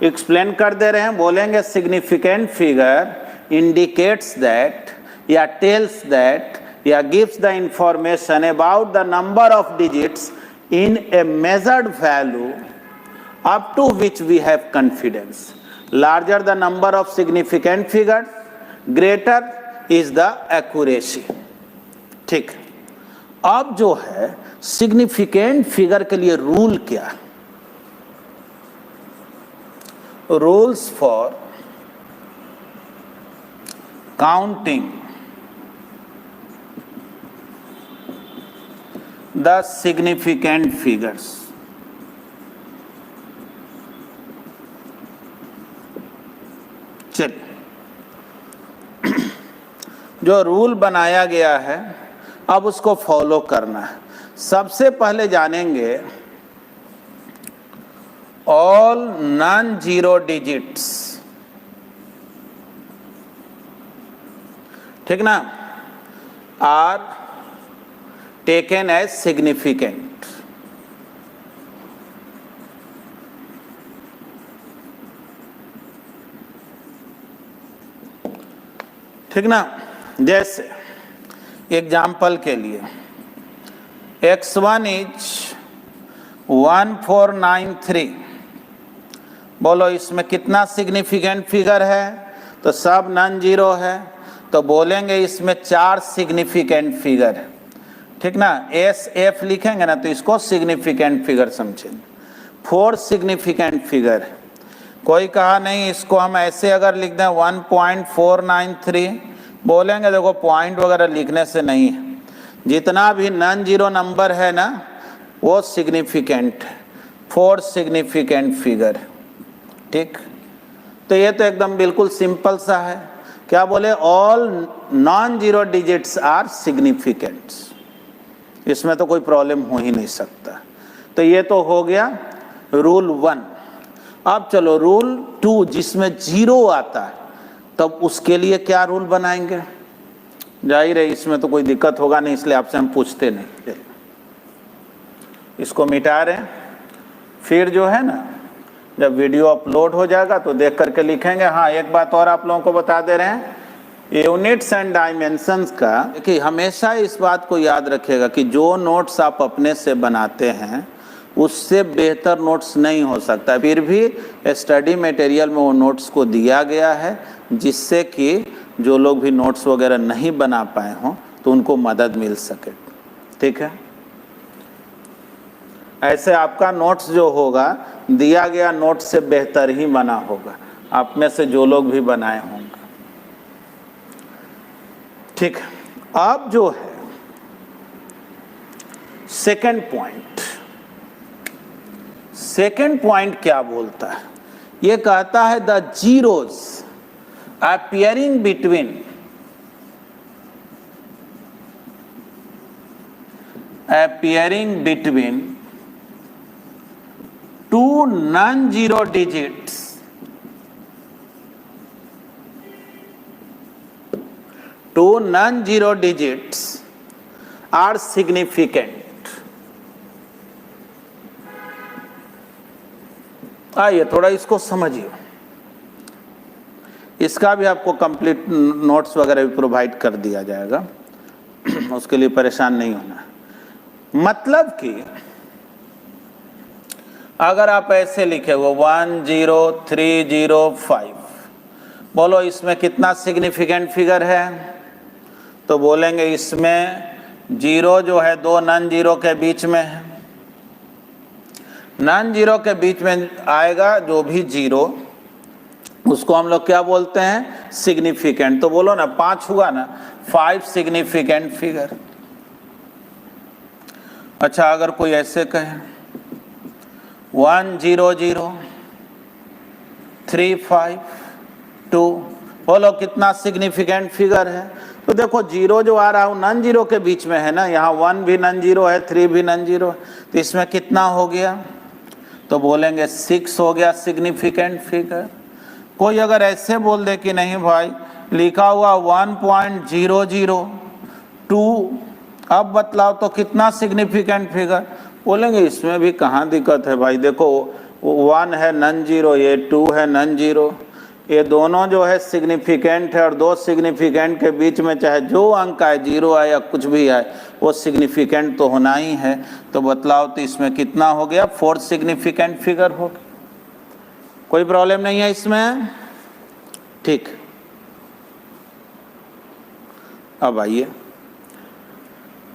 एक्सप्लेन कर दे रहे हैं। बोलेंगे सिग्निफिकेंट फिगर इंडिकेट्स दैट या टेल्स दैट या gives the information about the number of digits in a measured value up to which we have confidence. Larger the number of significant figure, greater is the accuracy. ठीक, अब जो है significant figure के लिए rule क्या? Rules for counting the significant figures. चलिए, जो rule बनाया गया है अब उसको फॉलो करना है। सबसे पहले जानेंगे ऑल नॉन जीरो डिजिट्स। ठीक ना, आर टेकन एज सिग्निफिकेंट। ठीक ना, जैसे एग्जाम्पल के लिए x1 इज 1493। बोलो इसमें कितना सिग्निफिकेंट फिगर है? तो सब नॉन जीरो है, तो बोलेंगे इसमें 4 सिग्निफिकेंट फिगर है। ठीक ना, एस एफ लिखेंगे ना तो इसको सिग्निफिकेंट फिगर समझेंगे। 4 सिग्निफिकेंट फिगर है। कोई कहा नहीं इसको हम ऐसे अगर लिख दें 1.493, बोलेंगे देखो पॉइंट वगैरह लिखने से नहीं है, जितना भी नॉन जीरो नंबर है ना वो सिग्निफिकेंट है। 4 सिग्निफिकेंट फिगर। ठीक, तो ये तो एकदम बिल्कुल सिंपल सा है। क्या बोले? All non zero digits are significants. इसमें तो कोई प्रॉब्लम हो ही नहीं सकता। तो ये तो हो गया रूल 1। अब चलो रूल 2, जिसमें जीरो आता है, तब उसके लिए क्या रूल बनाएंगे? जाहिर है इसमें तो कोई दिक्कत होगा नहीं, इसलिए आपसे हम पूछते नहीं। इसको मिटा रहे हैं, फिर जो है ना जब वीडियो अपलोड हो जाएगा तो देख करके लिखेंगे। हाँ, एक बात और आप लोगों को बता दे रहे हैं, यूनिट्स एंड डायमेंशंस का कि हमेशा इस बात को याद रखिएगा कि जो नोट्स आप अपने से बनाते हैं उससे बेहतर नोट्स नहीं हो सकता। फिर भी स्टडी मटेरियल में वो नोट्स को दिया गया है जिससे कि जो लोग भी नोट्स वगैरह नहीं बना पाए हों तो उनको मदद मिल सके। ठीक है, ऐसे आपका नोट्स जो होगा दिया गया नोट से बेहतर ही बना होगा, आप में से जो लोग भी बनाए होंगे। ठीक, अब जो है सेकंड पॉइंट, सेकंड पॉइंट क्या बोलता है? ये कहता है the zeros appearing between two non-zero digits are significant। आइए थोड़ा इसको समझिए, इसका भी आपको कंप्लीट नोट्स वगैरह भी प्रोवाइड कर दिया जाएगा, उसके लिए परेशान नहीं होना। मतलब कि अगर आप ऐसे लिखे हो 10305, बोलो इसमें कितना सिग्निफिकेंट फिगर है, तो बोलेंगे इसमें जीरो जो है दो नॉन जीरो के बीच में है, नॉन जीरो के बीच में आएगा जो भी जीरो उसको हम लोग क्या बोलते हैं, सिग्निफिकेंट। तो बोलो ना 5 हुआ ना, 5 सिग्निफिकेंट फिगर। अच्छा अगर कोई ऐसे कहे 100352, बोलो कितना सिग्निफिकेंट फिगर है। तो देखो जीरो जो आ रहा है नॉन जीरो के बीच में है ना, यहाँ 1 भी नॉन जीरो है, 3 भी नॉन जीरो है, तो इसमें कितना हो गया, तो बोलेंगे 6 हो गया सिग्निफिकेंट फिगर। कोई अगर ऐसे बोल दे कि नहीं भाई लिखा हुआ 1.002, अब बतलाओ तो कितना सिग्निफिकेंट फिगर, बोलेंगे इसमें भी कहाँ दिक्कत है भाई, देखो 1 है नॉन जीरो, ये 2 है नॉन जीरो, ये दोनों जो है सिग्निफिकेंट है, और दो सिग्निफिकेंट के बीच में चाहे जो अंक आए, जीरो आए या कुछ भी आए, वो सिग्निफिकेंट तो होना ही है। तो बतलाओ तो इसमें कितना हो गया, 4 सिग्निफिकेंट फिगर हो गया। कोई प्रॉब्लम नहीं है इसमें, ठीक। अब आइए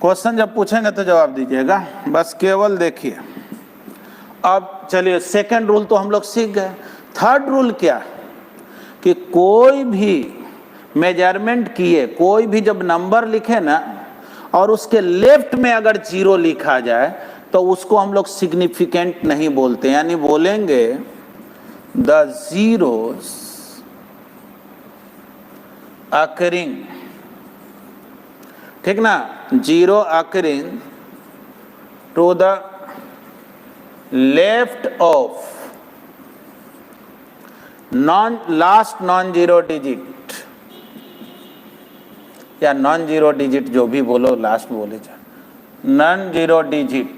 क्वेश्चन जब पूछेंगे तो जवाब दीजिएगा, बस केवल देखिए। अब चलिए सेकंड रूल तो हम लोग सीख गए। थर्ड रूल क्या, कि कोई भी मेजरमेंट किए, कोई भी जब नंबर लिखे ना और उसके लेफ्ट में अगर जीरो लिखा जाए तो उसको हम लोग सिग्निफिकेंट नहीं बोलते, यानी बोलेंगे द zeros occurring, ठीक ना, zero occurring to the left of last non zero digit, या नॉन जीरो डिजिट जो भी बोलो, लास्ट बोले जा, non zero digit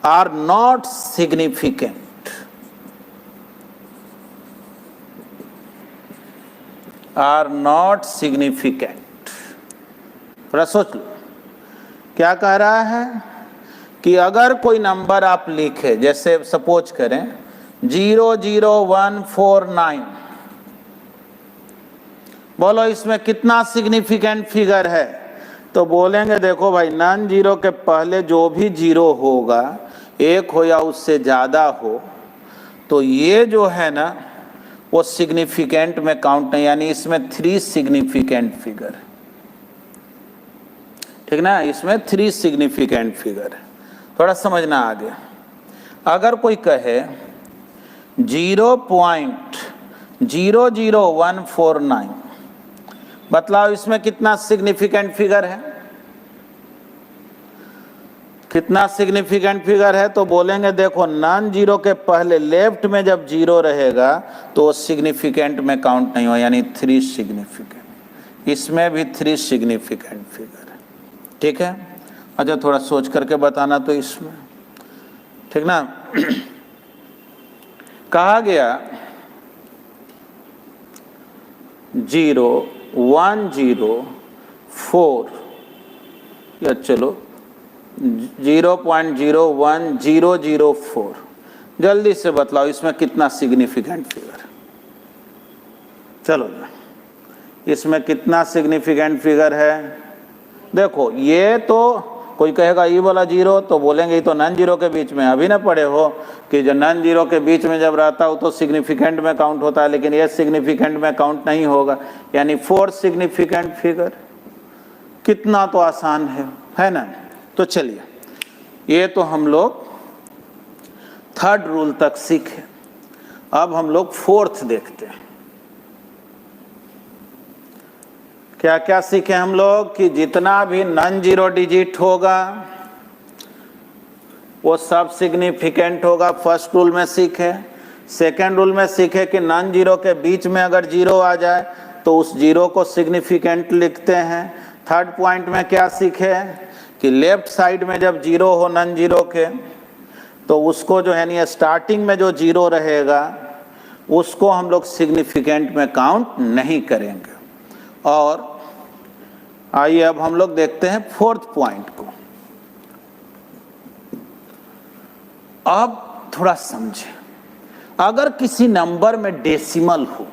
are not significant, are not significant. थोड़ा सोच लो क्या कह रहा है, कि अगर कोई नंबर आप लिखे, जैसे सपोज करें 00149, बोलो इसमें कितना सिग्निफिकेंट फिगर है, तो बोलेंगे देखो भाई नॉन जीरो के पहले जो भी जीरो होगा, एक हो या उससे ज़्यादा हो, तो ये जो है ना वो सिग्निफिकेंट में काउंट नहीं, यानी इसमें 3 सिग्निफिकेंट फिगर, ठीक ना, इसमें 3 सिग्निफिकेंट फिगर है। थोड़ा समझना आगे। अगर कोई कहे 0.00149, बतलाओ इसमें कितना सिग्निफिकेंट फिगर है, कितना सिग्निफिकेंट फिगर है, तो बोलेंगे देखो नॉन जीरो के पहले लेफ्ट में जब जीरो रहेगा तो वो सिग्निफिकेंट में काउंट नहीं हो, यानी 3 सिग्निफिकेंट, इसमें भी 3 सिग्निफिकेंट फिगर है, ठीक है। अच्छा थोड़ा सोच करके बताना तो इसमें, ठीक ना। कहा गया 0104, या चलो 0.01004, जल्दी से बतलाओ इसमें कितना सिग्निफिकेंट फिगर, चलो इसमें कितना सिग्निफिकेंट फिगर है। देखो ये तो कोई कहेगा ये वाला जीरो, तो बोलेंगे ये तो नॉन जीरो के बीच में, अभी ना पढ़े हो कि जो नॉन जीरो के बीच में जब रहता हो तो सिग्निफिकेंट में काउंट होता है, लेकिन ये सिग्निफिकेंट में काउंट नहीं होगा, यानी 4 सिग्निफिकेंट फिगर। कितना तो आसान है ना। तो चलिए ये तो हम लोग थर्ड रूल तक सीखे, अब हम लोग फोर्थ देखते हैं। क्या क्या सीखे हम लोग, कि जितना भी नॉन जीरो डिजिट होगा वो सब सिग्निफिकेंट होगा, फर्स्ट रूल में सीखे। सेकेंड रूल में सीखे कि नॉन जीरो के बीच में अगर जीरो आ जाए तो उस जीरो को सिग्निफिकेंट लिखते हैं। थर्ड पॉइंट में क्या सीखे, कि लेफ्ट साइड में जब जीरो हो नॉन जीरो के, तो उसको जो है यानी स्टार्टिंग में जो जीरो रहेगा उसको हम लोग सिग्निफिकेंट में काउंट नहीं करेंगे। और आइए अब हम लोग देखते हैं फोर्थ पॉइंट को। अब थोड़ा समझें, अगर किसी नंबर में डेसिमल हो,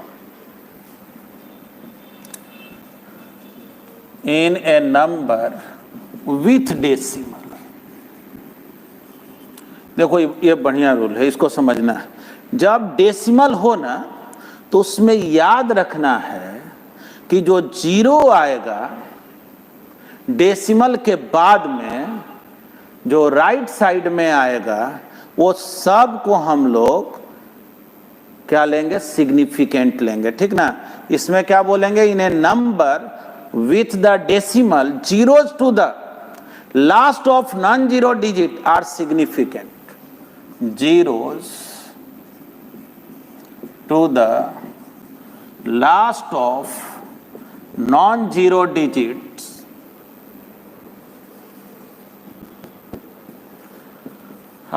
इन ए नंबर विथ डेसिमल, देखो ये बढ़िया रूल है, इसको समझना है। जब डेसिमल हो ना तो उसमें याद रखना है कि जो जीरो आएगा डेसिमल के बाद में, जो राइट साइड में आएगा, वो सब को हम लोग क्या लेंगे, सिग्निफिकेंट लेंगे, ठीक ना। इसमें क्या बोलेंगे, in a number with the decimal zeros to the last of non zero digit are significant, zeros to the last of non-zero digits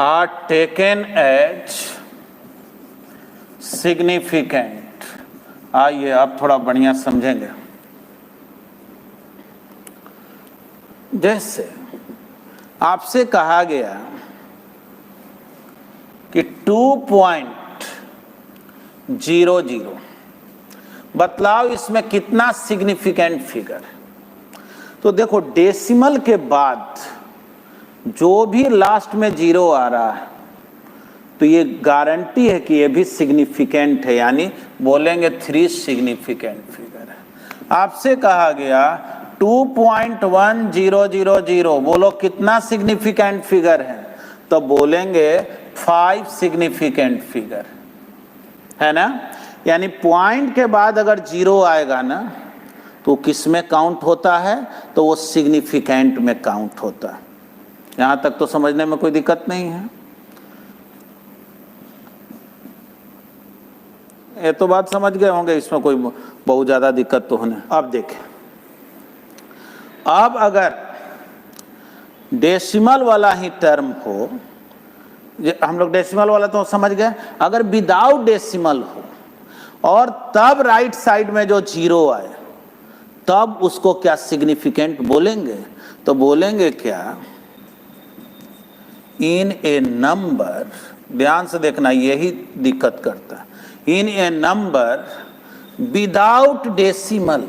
are taken as significant। आइए आप थोड़ा बढ़िया समझेंगे। जैसे आपसे कहा गया कि 2.00 बतलाओ इसमें कितना सिग्निफिकेंट फिगर है। तो देखो डेसिमल के बाद जो भी लास्ट में जीरो आ रहा है तो ये गारंटी है कि ये भी सिग्निफिकेंट है, यानी बोलेंगे 3 सिग्निफिकेंट फिगर है। आपसे कहा गया 2.1000, बोलो कितना सिग्निफिकेंट फिगर है, तो बोलेंगे 5 सिग्निफिकेंट फिगर है ना। यानी पॉइंट के बाद अगर जीरो आएगा ना तो किस में काउंट होता है, तो वो सिग्निफिकेंट में काउंट होता है। यहां तक तो समझने में कोई दिक्कत नहीं है। ये तो बात समझ गए होंगे, इसमें कोई बहुत ज्यादा दिक्कत तो होने। अब देखें, अब अगर डेसिमल वाला ही टर्म हो, हम लोग डेसिमल वाला तो समझ गए, अगर विदाउट डेसिमल हो और तब राइट साइड में जो जीरो आए तब उसको क्या सिग्निफिकेंट बोलेंगे, तो बोलेंगे क्या, इन ए नंबर, ध्यान से देखना यही दिक्कत करता है, in a number without decimal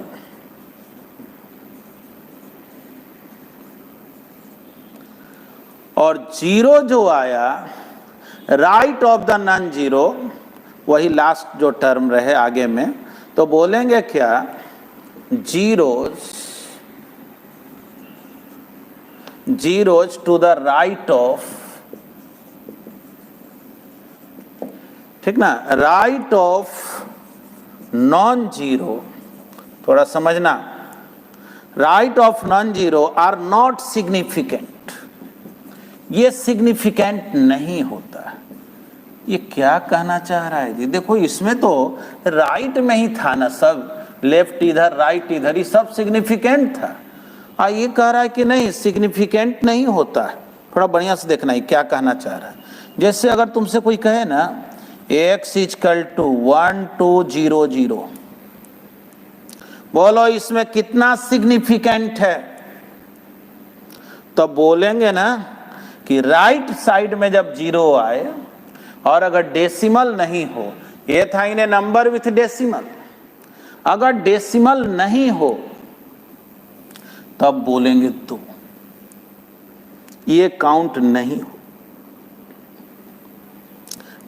और जीरो जो आया right of the non zero, वही लास्ट जो टर्म रहे आगे में, तो बोलेंगे क्या, zeros to the right of, ठीक ना, राइट ऑफ नॉन जीरो, थोड़ा समझना, right of non zero are not significant, ये सिग्निफिकेंट नहीं होता। ये क्या कहना चाह रहा है जी, देखो इसमें तो राइट में ही था ना सब, लेफ्ट इधर राइट इधर, ही सब सिग्निफिकेंट था। ये कह रहा है कि नहीं सिग्निफिकेंट नहीं होता है। थोड़ा बढ़िया से देखना ही क्या कहना चाह रहा है। जैसे अगर तुमसे कोई कहे ना x = 1200, बोलो इसमें कितना सिग्निफिकेंट है, तो बोलेंगे ना कि राइट साइड में जब जीरो आए और अगर डेसिमल नहीं हो, ये था इन्हें नंबर विथ डेसिमल, अगर डेसिमल नहीं हो तब बोलेंगे 2, ये काउंट नहीं हो,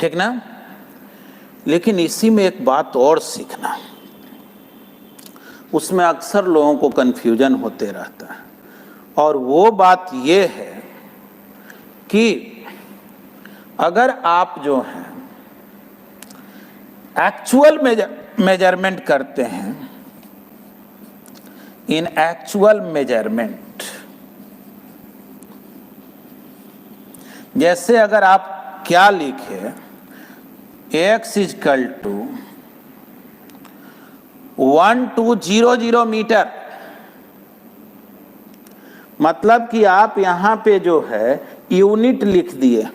ठीक ना। लेकिन इसी में एक बात और सीखना, उसमें अक्सर लोगों को कंफ्यूजन होते रहता है, और वो बात ये है कि अगर आप जो हैं एक्चुअल मेजरमेंट करते हैं, इन एक्चुअल मेजरमेंट, जैसे अगर आप क्या लिखे, x = 1200 मीटर, मतलब कि आप यहां पे जो है यूनिट लिख दिए,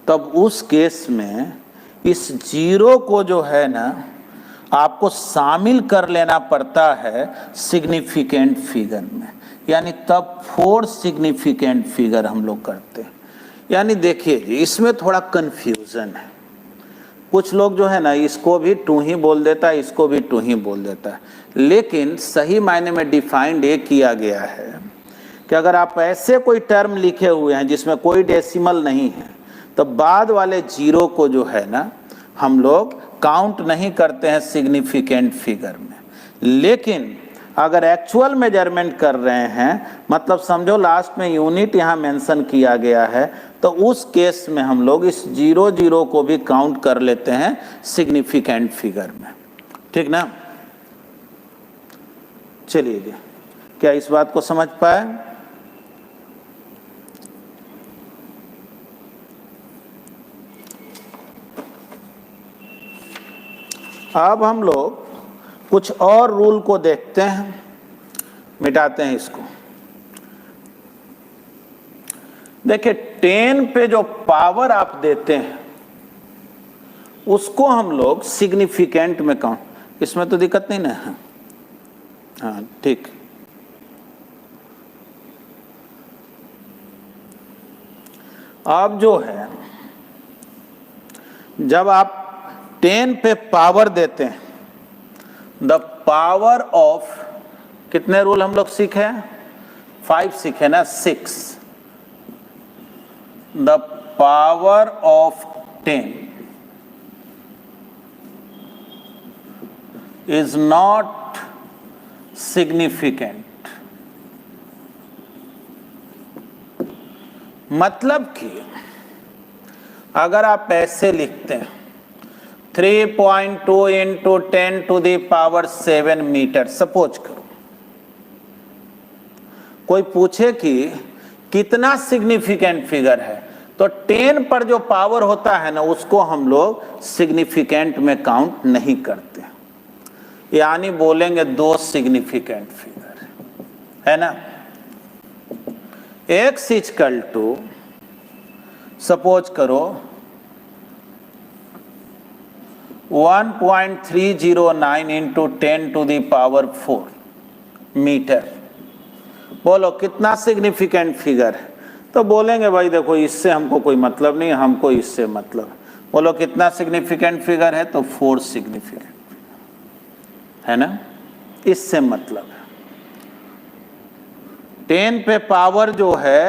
तब उस केस में इस जीरो को जो है ना आपको शामिल कर लेना पड़ता है सिग्निफिकेंट फिगर में, यानी तब 4 सिग्निफिकेंट फिगर हम लोग करते हैं। यानी देखिए जी, इसमें थोड़ा कंफ्यूजन है। कुछ लोग जो है ना इसको भी 2 ही बोल देता है, इसको भी 2 ही बोल देता है, लेकिन सही मायने में डिफाइंड ये किया गया है कि अगर आप ऐसे कोई टर्म लिखे हुए हैं जिसमें कोई डेसिमल नहीं है, तो बाद वाले जीरो को जो है ना हम लोग काउंट नहीं करते हैं सिग्निफिकेंट फिगर में। लेकिन अगर एक्चुअल मेजरमेंट कर रहे हैं, मतलब समझो लास्ट में यूनिट यहाँ मेंशन किया गया है, तो उस केस में हम लोग इस 0 को भी काउंट कर लेते हैं सिग्निफिकेंट फिगर में। ठीक ना? चलिए जी, क्या इस बात को समझ पाए? अब हम लोग कुछ और रूल को देखते हैं, मिटाते हैं इसको। देखिए 10 पे जो पावर आप देते हैं उसको हम लोग सिग्निफिकेंट में काउंट, इसमें तो दिक्कत नहीं ना? हाँ ठीक। अब जो है जब आप 10 पे पावर देते हैं, द पावर ऑफ, कितने रूल हम लोग सीखे? 5 सीखे ना? 6। The power of 10 is not significant. मतलब कि अगर आप ऐसे लिखते हैं 3.2 into 10 to the power 7 metre, suppose करो कोई पूछे कि कितना सिग्निफिकेंट फिगर है, तो 10 पर जो पावर होता है ना उसको हम लोग सिग्निफिकेंट में काउंट नहीं करते, यानी बोलेंगे 2 सिग्निफिकेंट फिगर है ना। x इक्वल टू सपोज करो 1.309 into 10 to the power 4 metre. बोलो कितना सिग्निफिकेंट फिगर है? तो बोलेंगे भाई देखो इससे हमको कोई मतलब नहीं, हमको इससे मतलब। बोलो कितना सिग्निफिकेंट फिगर है? तो 4 सिग्निफिकेंट है ना, इससे मतलब है। 10 पे पावर जो है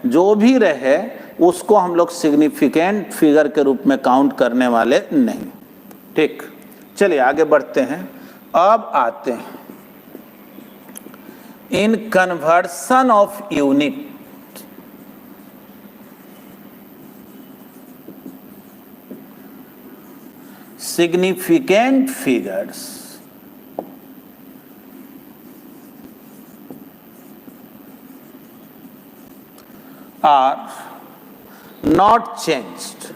जो भी रहे उसको हम लोग सिग्निफिकेंट फिगर के रूप में काउंट करने वाले नहीं। ठीक, चलिए आगे बढ़ते हैं। अब आते हैं in conversion of unit. Significant figures are not changed.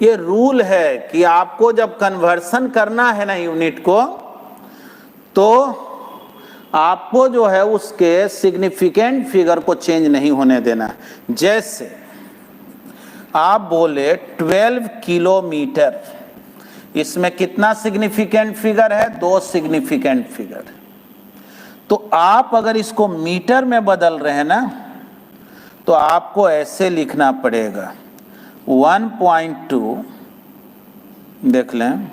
ये रूल है कि आपको जब कन्वर्सन करना है ना यूनिट को, तो आपको जो है उसके सिग्निफिकेंट फिगर को चेंज नहीं होने देना। जैसे आप बोले 12 किलोमीटर, इसमें कितना सिग्निफिकेंट फिगर है? 2 सिग्निफिकेंट फिगर। तो आप अगर इसको मीटर में बदल रहे हैं ना, तो आपको ऐसे लिखना पड़ेगा 1.2, देख लें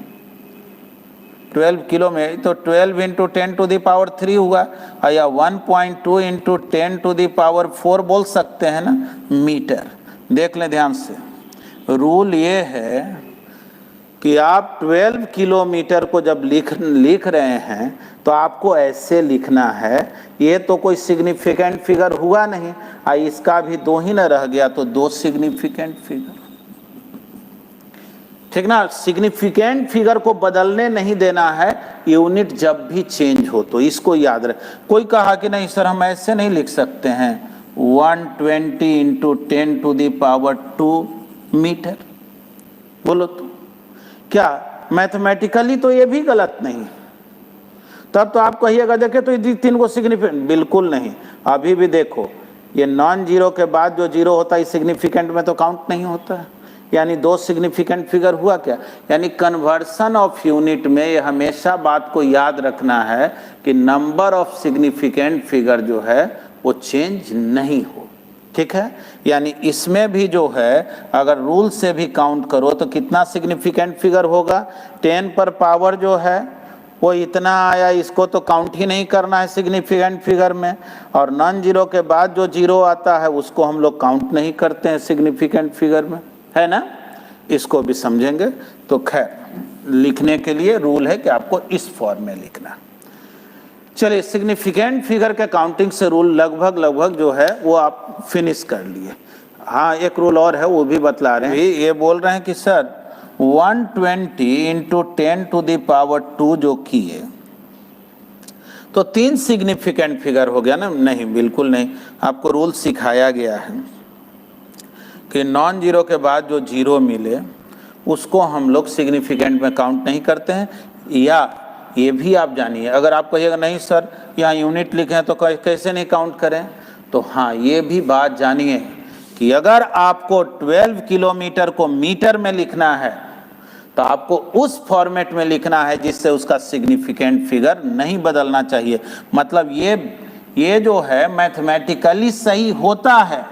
12 किलो में, तो 12 इंटू 10 टू द पावर 3 हुआ, या 1.2 इंटू 10 टू द पावर 4 बोल सकते हैं ना, मीटर। देख लें ध्यान से, रूल ये है कि आप 12 किलोमीटर को जब लिख रहे हैं तो आपको ऐसे लिखना है। ये तो कोई सिग्निफिकेंट फिगर हुआ नहीं, इसका भी 2 ही ना रह गया, तो 2 सिग्निफिकेंट फिगर। ठीक ना? सिग्निफिकेंट फिगर को बदलने नहीं देना है यूनिट जब भी चेंज हो, तो इसको याद रहे। कोई कहा कि नहीं सर हम ऐसे नहीं लिख सकते हैं 120 into 10 to the power 2 metre, बोलो तो क्या मैथमेटिकली तो ये भी गलत नहीं? तब तो आप कहिएगा देखे तो ये 3 को सिग्निफिकेंट, बिल्कुल नहीं। अभी भी देखो ये नॉन जीरो के बाद जो जीरो होता है सिग्निफिकेंट में तो काउंट नहीं होता है, यानी 2 सिग्निफिकेंट फिगर हुआ क्या, यानी कन्वर्सन ऑफ यूनिट में ये हमेशा बात को याद रखना है कि नंबर ऑफ सिग्निफिकेंट फिगर जो है वो चेंज नहीं हो, ठीक है। यानी इसमें भी जो है अगर रूल से भी काउंट करो तो कितना सिग्निफिकेंट फिगर होगा, 10 पर पावर जो है वो इतना आया, इसको तो काउंट ही नहीं करना है सिग्निफिकेंट फिगर में, और नॉन जीरो के बाद जो जीरो आता है उसको हम लोग काउंट नहीं करते हैं सिग्निफिकेंट फिगर में, है ना। इसको भी समझेंगे। तो खैर लिखने के लिए रूल है कि आपको इस फॉर्म में लिखना। चलिए, सिग्निफिकेंट फिगर के काउंटिंग से रूल लगभग जो है वो आप फिनिश कर लिए। हाँ, एक रूल और है वो भी बतला रहे हैं। ये बोल रहे हैं कि sir 120 into 10 to the power 2 जो किए तो 3 सिग्निफिकेंट फिगर हो गया ना। नहीं, बिल्कुल नहीं, आपको रूल सिखाया गया है कि नॉन जीरो के बाद जो जीरो मिले उसको हम लोग सिग्निफिकेंट में काउंट नहीं करते हैं। या ये भी आप जानिए, अगर आप कहिएगा नहीं सर यहाँ यूनिट लिखे हैं तो कैसे नहीं काउंट करें, तो हाँ ये भी बात जानिए कि अगर आपको 12 किलोमीटर को मीटर में लिखना है तो आपको उस फॉर्मेट में लिखना है जिससे उसका सिग्निफिकेंट फिगर नहीं बदलना चाहिए। मतलब ये जो है मैथमेटिकली सही होता है,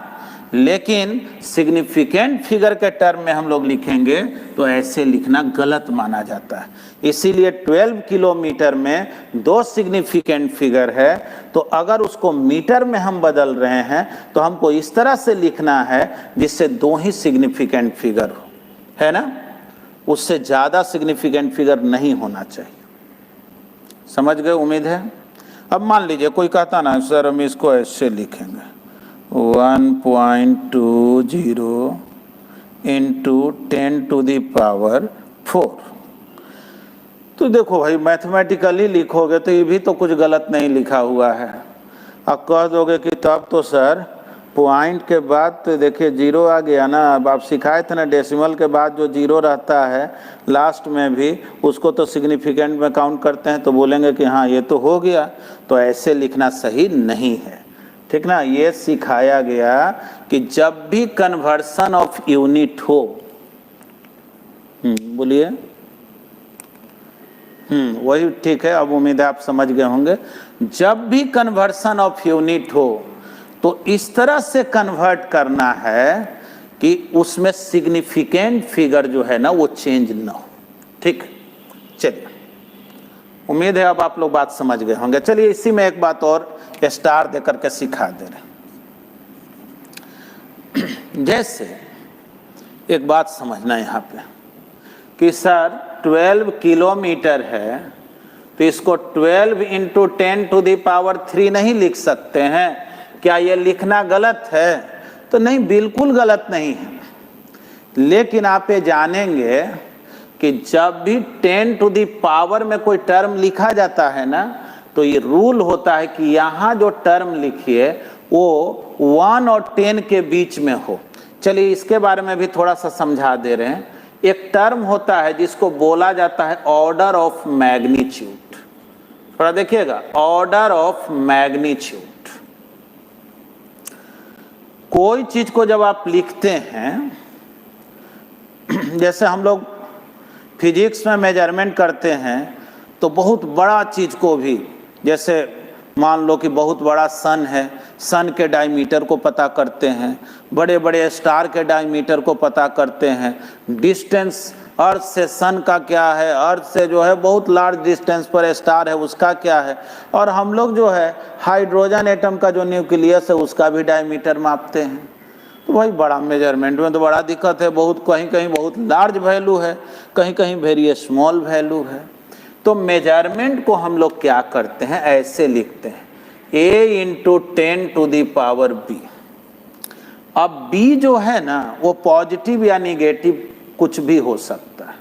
लेकिन सिग्निफिकेंट फिगर के टर्म में हम लोग लिखेंगे तो ऐसे लिखना गलत माना जाता है। इसीलिए 12 किलोमीटर में 2 सिग्निफिकेंट फिगर है, तो अगर उसको मीटर में हम बदल रहे हैं तो हमको इस तरह से लिखना है जिससे 2 ही सिग्निफिकेंट फिगर हो, है ना। उससे ज़्यादा सिग्निफिकेंट फिगर नहीं होना चाहिए। समझ गए, उम्मीद है। अब मान लीजिए कोई कहता ना सर हम इसको ऐसे लिखेंगे 1.20 इंटू 10 टू द पावर 4। तो देखो भाई, मैथमेटिकली लिखोगे तो ये भी तो कुछ गलत नहीं लिखा हुआ है। अब कह दोगे कि तब तो सर पॉइंट के बाद तो देखिए जीरो आ गया ना। अब आप सिखाए थे ना डेसिमल के बाद जो जीरो रहता है लास्ट में भी, उसको तो सिग्निफिकेंट में काउंट करते हैं। तो बोलेंगे कि हाँ ये तो हो गया, तो ऐसे लिखना सही नहीं है, ठीक ना। ये सिखाया गया कि जब भी कन्वर्सन ऑफ यूनिट हो, बोलिए, वही ठीक है। अब उम्मीद है आप समझ गए होंगे। जब भी कन्वर्सन ऑफ यूनिट हो तो इस तरह से कन्वर्ट करना है कि उसमें सिग्निफिकेंट फिगर जो है ना वो चेंज ना हो, ठीक। चलिए, उम्मीद है अब आप लोग बात समझ गए होंगे। चलिए, इसी में एक बात और स्टार दे करके सिखा दे रहे। जैसे एक बात समझना यहाँ पे कि सर 12 किलोमीटर है तो इसको 12 इंटू 10 टू द पावर 3 नहीं लिख सकते हैं। क्या ये लिखना गलत है? तो नहीं, बिल्कुल गलत नहीं है। लेकिन आप ये जानेंगे कि जब भी 10 टू द पावर में कोई टर्म लिखा जाता है ना, तो ये रूल होता है कि यहाँ जो टर्म लिखिए वो 1 और 10 के बीच में हो। चलिए, इसके बारे में भी थोड़ा सा समझा दे रहे हैं। एक टर्म होता है जिसको बोला जाता है ऑर्डर ऑफ मैग्नीट्यूड। थोड़ा देखिएगा, ऑर्डर ऑफ मैग्नीट्यूड। कोई चीज को जब आप लिखते हैं, जैसे हम लोग फिजिक्स में मेजरमेंट करते हैं, तो बहुत बड़ा चीज को भी, जैसे मान लो कि बहुत बड़ा सन है, सन के डायमीटर को पता करते हैं, बड़े बड़े स्टार के डायमीटर को पता करते हैं, डिस्टेंस अर्थ से सन का क्या है, अर्थ से जो है बहुत लार्ज डिस्टेंस पर स्टार है उसका क्या है, और हम लोग जो है हाइड्रोजन एटम का जो न्यूक्लियस है उसका भी डायमीटर मापते हैं। तो भाई बड़ा मेजरमेंट में तो बड़ा दिक्कत है, बहुत कहीं कहीं बहुत लार्ज वैल्यू है, कहीं कहीं वेरी स्मॉल वैल्यू है। तो मेजरमेंट को हम लोग क्या करते हैं, ऐसे लिखते हैं a into 10 to the power b। अब b जो है ना वो पॉजिटिव या निगेटिव कुछ भी हो सकता है,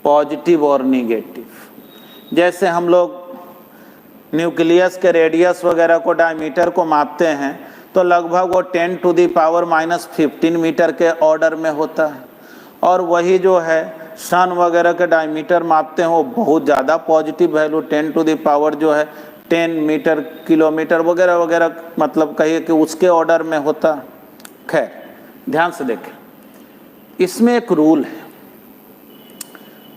पॉजिटिव और निगेटिव। जैसे हम लोग न्यूक्लियस के रेडियस वगैरह को, डायमीटर को मापते हैं तो लगभग वो 10 टू दी पावर -15 मीटर के ऑर्डर में होता है। और वही जो है सन वगैरह के डायमीटर मापते हैं वो बहुत ज़्यादा positive value 10 to the power जो है 10 मीटर किलोमीटर वगैरह वगैरह, मतलब कहिए कि उसके ऑर्डर में होता। खैर ध्यान से देखें, इसमें एक रूल है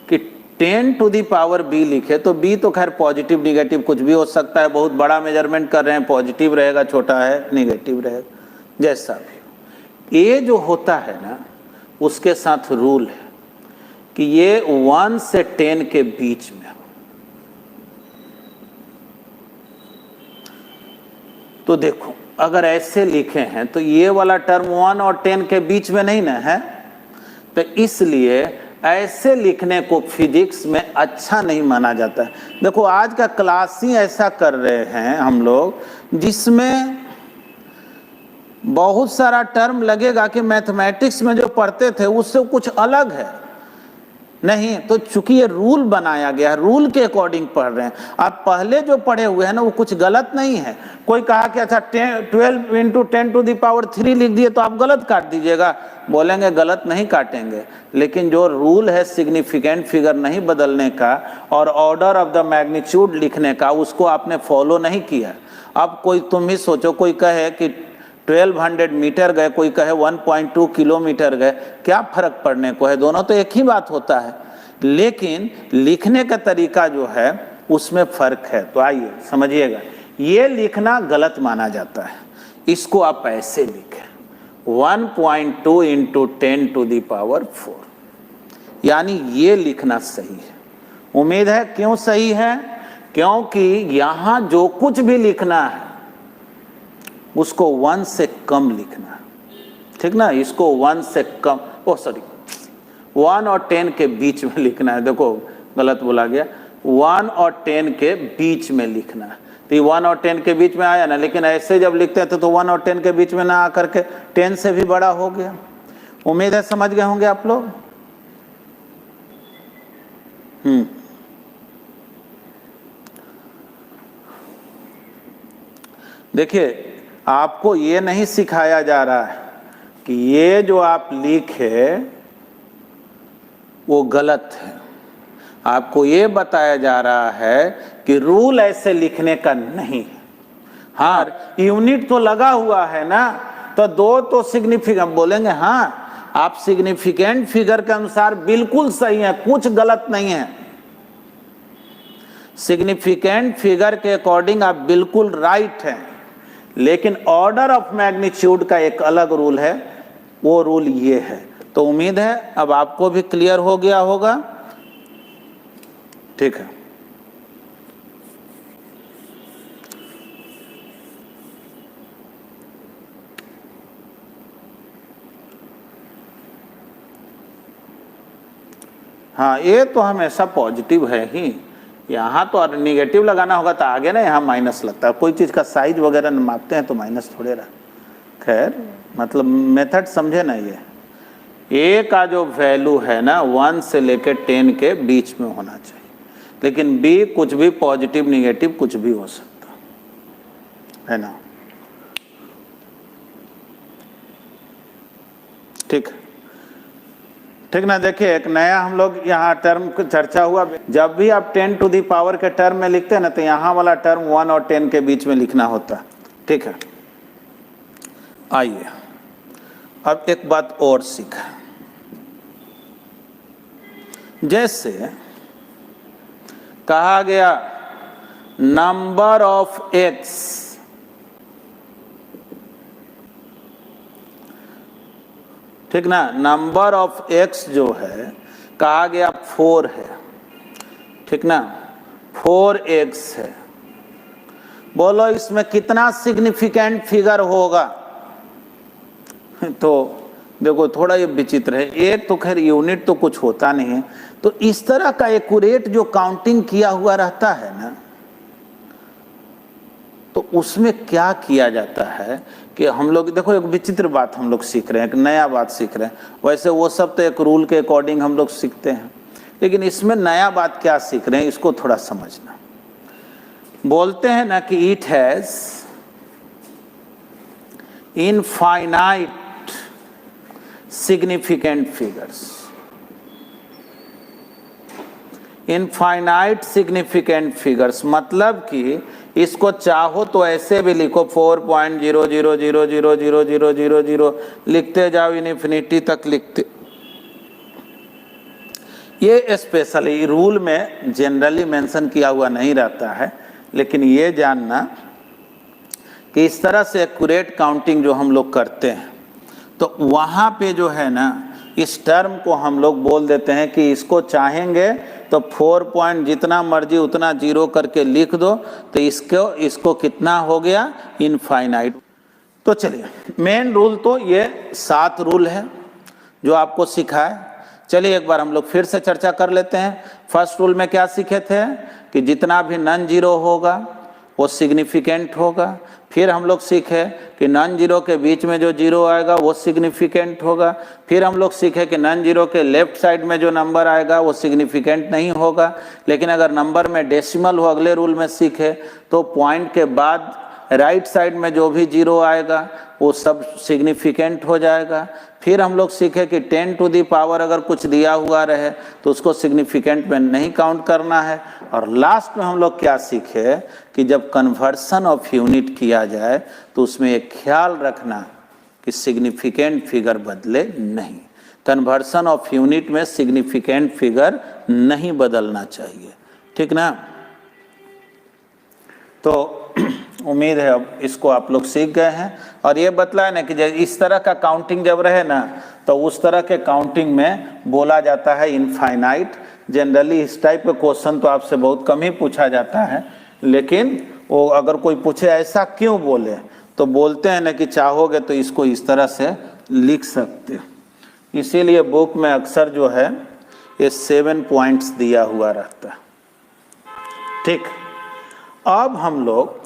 कि 10 टू दी पावर b लिखे तो b तो खैर पॉजिटिव निगेटिव कुछ भी हो सकता है, बहुत बड़ा मेजरमेंट कर रहे हैं पॉजिटिव रहेगा, छोटा है निगेटिव रहेगा, जैसा भी। a जो होता है ना उसके साथ रूल है कि ये 1 से 10 के बीच में। तो देखो अगर ऐसे लिखे हैं तो ये वाला टर्म 1 और 10 के बीच में नहीं ना है, तो इसलिए ऐसे लिखने को फिजिक्स में अच्छा नहीं माना जाता है। देखो आज का क्लास ही ऐसा कर रहे हैं हम लोग जिसमें बहुत सारा टर्म लगेगा कि मैथमेटिक्स में जो पढ़ते थे उससे कुछ अलग है, नहीं। तो चूंकि ये रूल बनाया गया, रूल के अकॉर्डिंग पढ़ रहे हैं। आप पहले जो पढ़े हुए हैं ना वो कुछ गलत नहीं है। कोई कहा कि अच्छा 12 इंटू 10 टू दी पावर 3 लिख दिए तो आप गलत काट दीजिएगा, बोलेंगे गलत नहीं काटेंगे, लेकिन जो रूल है सिग्निफिकेंट फिगर नहीं बदलने का और ऑर्डर ऑफ द मैग्नीट्यूड लिखने का, उसको आपने फॉलो नहीं किया। अब कोई तुम ही सोचो, कोई कहे कि 1200 मीटर गए, कोई कहे 1.2 किलोमीटर गए, क्या फर्क पड़ने को है, दोनों तो एक ही बात होता है, लेकिन लिखने का तरीका जो है उसमें फर्क है। तो आइए समझिएगा, ये लिखना गलत माना जाता है, इसको आप ऐसे लिखें 1.2 इंटू 10 टू दी पावर 4, यानी ये लिखना सही है। उम्मीद है क्यों सही है, क्योंकि यहां जो कुछ भी लिखना है उसको 1 से कम लिखना, ठीक ना। इसको 1 से कम, 1 और 10 के बीच में लिखना है। देखो गलत बोला गया, 1 और 10 के बीच में लिखना है। तो ये 1 और 10 के बीच में आया ना, लेकिन ऐसे जब लिखते थे तो 1 और 10 के बीच में ना आकर के 10 से भी बड़ा हो गया। उम्मीद है समझ गए होंगे आप लोग। देखिए आपको ये नहीं सिखाया जा रहा है कि ये जो आप लिखे वो गलत है, आपको ये बताया जा रहा है कि रूल ऐसे लिखने का नहीं है। हाँ यूनिट तो लगा हुआ है ना, तो 2 तो सिग्निफिकेंट बोलेंगे, हाँ आप सिग्निफिकेंट फिगर के अनुसार बिल्कुल सही है, कुछ गलत नहीं है। सिग्निफिकेंट फिगर के अकॉर्डिंग आप बिल्कुल राइट हैं, लेकिन ऑर्डर ऑफ मैग्नीट्यूड का एक अलग रूल है, वो रूल ये है। तो उम्मीद है अब आपको भी क्लियर हो गया होगा, ठीक है। हाँ ये तो हमेशा पॉजिटिव है ही, यहाँ तो निगेटिव लगाना होगा तो आगे ना यहाँ माइनस लगता है। कोई चीज़ का साइज वगैरह मापते हैं तो माइनस थोड़े रहा। खैर मतलब मेथड समझे ना, ये ए का जो वैल्यू है ना 1 से लेकर 10 के बीच में होना चाहिए, लेकिन बी कुछ भी पॉजिटिव निगेटिव कुछ भी हो सकता है ना, ठीक है। ठीक ना। देखिए एक नया हम लोग यहाँ टर्म चर्चा हुआ, जब भी आप 10 टू दी पावर के टर्म में लिखते हैं ना तो यहाँ वाला टर्म 1 और 10 के बीच में लिखना होता है, ठीक है। आइए अब एक बात और सीखा, जैसे कहा गया नंबर ऑफ एक्स, ठीक ना, नंबर ऑफ एक्स जो है कहा गया 4 है, ठीक ना, 4x है। बोलो इसमें कितना सिग्निफिकेंट फिगर होगा। तो देखो थोड़ा ये विचित्र है, एक तो खैर यूनिट तो कुछ होता नहीं है, तो इस तरह का एक्यूरेट जो काउंटिंग किया हुआ रहता है ना, तो उसमें क्या किया जाता है कि हम लोग देखो एक विचित्र बात हम लोग सीख रहे हैं, एक नया बात सीख रहे हैं। वैसे वो सब तो एक रूल के अकॉर्डिंग हम लोग सीखते हैं, लेकिन इसमें नया बात क्या सीख रहे हैं इसको थोड़ा समझना। बोलते हैं ना कि it has infinite significant figures. Infinite significant figures मतलब कि इसको चाहो तो ऐसे भी लिखो 4.0000000 लिखते जाओ, इन्फिनिटी तक लिखते ये स्पेशली रूल में जनरली मेंशन किया हुआ नहीं रहता है, लेकिन ये जानना कि इस तरह से एक्यूरेट काउंटिंग जो हम लोग करते हैं तो वहाँ पे जो है ना इस टर्म को हम लोग बोल देते हैं कि इसको चाहेंगे तो 4 पॉइंट जितना मर्जी उतना जीरो करके लिख दो, तो इसको कितना हो गया, इनफाइनाइट। तो चलिए मेन रूल तो ये 7 रूल है जो आपको सिखाए। चलिए एक बार हम लोग फिर से चर्चा कर लेते हैं। फर्स्ट रूल में क्या सीखे थे कि जितना भी नॉन जीरो होगा वो सिग्निफिकेंट होगा। फिर हम लोग सीखे कि नॉन जीरो के बीच में जो जीरो आएगा वो सिग्निफिकेंट होगा। फिर हम लोग सीखे कि नॉन जीरो के लेफ्ट साइड में जो नंबर आएगा वो सिग्निफिकेंट नहीं होगा, लेकिन अगर नंबर में डेसिमल हो, अगले रूल में सीखे, तो पॉइंट के बाद राइट साइड में जो भी जीरो आएगा वो सब सिग्निफिकेंट हो जाएगा। फिर हम लोग सीखे कि 10 टू दी पावर अगर कुछ दिया हुआ रहे तो उसको सिग्निफिकेंट में नहीं काउंट करना है। और लास्ट में हम लोग क्या सीखे कि जब कन्वर्सन ऑफ यूनिट किया जाए तो उसमें एक ख्याल रखना कि सिग्निफिकेंट फिगर बदले नहीं। कन्वर्सन ऑफ यूनिट में सिग्निफिकेंट फिगर नहीं बदलना चाहिए, ठीक ना। तो उम्मीद है अब इसको आप लोग सीख गए हैं। और ये बतलाया ना कि इस तरह का काउंटिंग जब रहे ना तो उस तरह के काउंटिंग में बोला जाता है इनफाइनाइट। जनरली इस टाइप का क्वेश्चन तो आपसे बहुत कम ही पूछा जाता है, लेकिन वो अगर कोई पूछे ऐसा क्यों बोले तो बोलते हैं ना कि चाहोगे तो इसको इस तरह से लिख सकते। इसीलिए बुक में अक्सर जो है ये 7 पॉइंट्स दिया हुआ रहता है, ठीक। अब हम लोग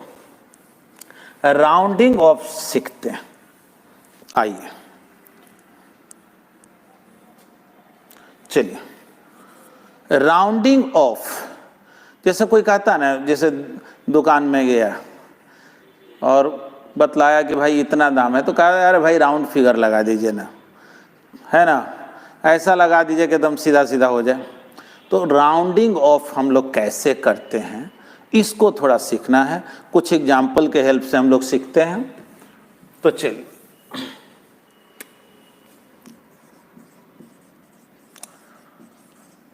राउंडिंग ऑफ सीखते हैं। आइए चलिए राउंडिंग ऑफ, जैसे कोई कहता है ना, जैसे दुकान में गया और बतलाया कि भाई इतना दाम है, तो कहा यार भाई राउंड फिगर लगा दीजिए ना, है ना, ऐसा लगा दीजिए कि एकदम सीधा सीधा हो जाए। तो राउंडिंग ऑफ हम लोग कैसे करते हैं इसको थोड़ा सीखना है। कुछ एग्जाम्पल के हेल्प से हम लोग सीखते हैं। तो चलिए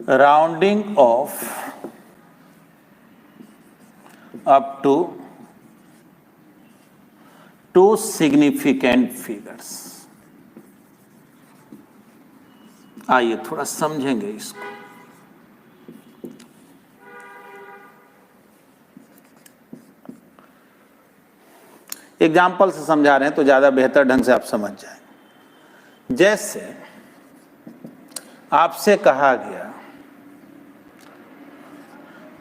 rounding off up to 2 significant figures. आइए थोड़ा समझेंगे इसको। एग्जाम्पल से समझा रहे हैं तो ज़्यादा बेहतर ढंग से आप समझ जाएं। जैसे आपसे कहा गया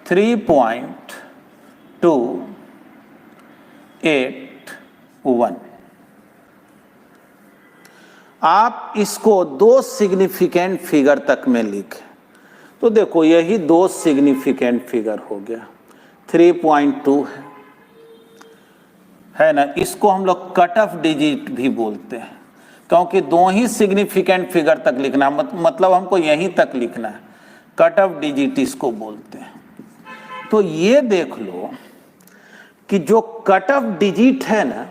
3.281, आप इसको 2 सिग्निफिकेंट फिगर तक में लिखें तो देखो यही 2 सिग्निफिकेंट फिगर हो गया। 3.2 है ना, इसको हम लोग कट ऑफ डिजिट भी बोलते हैं क्योंकि 2 ही सिग्निफिकेंट फिगर तक लिखना, मतलब हमको यहीं तक लिखना है। कट ऑफ डिजिट इसको बोलते हैं। तो ये देख लो कि जो कट ऑफ डिजिट है ना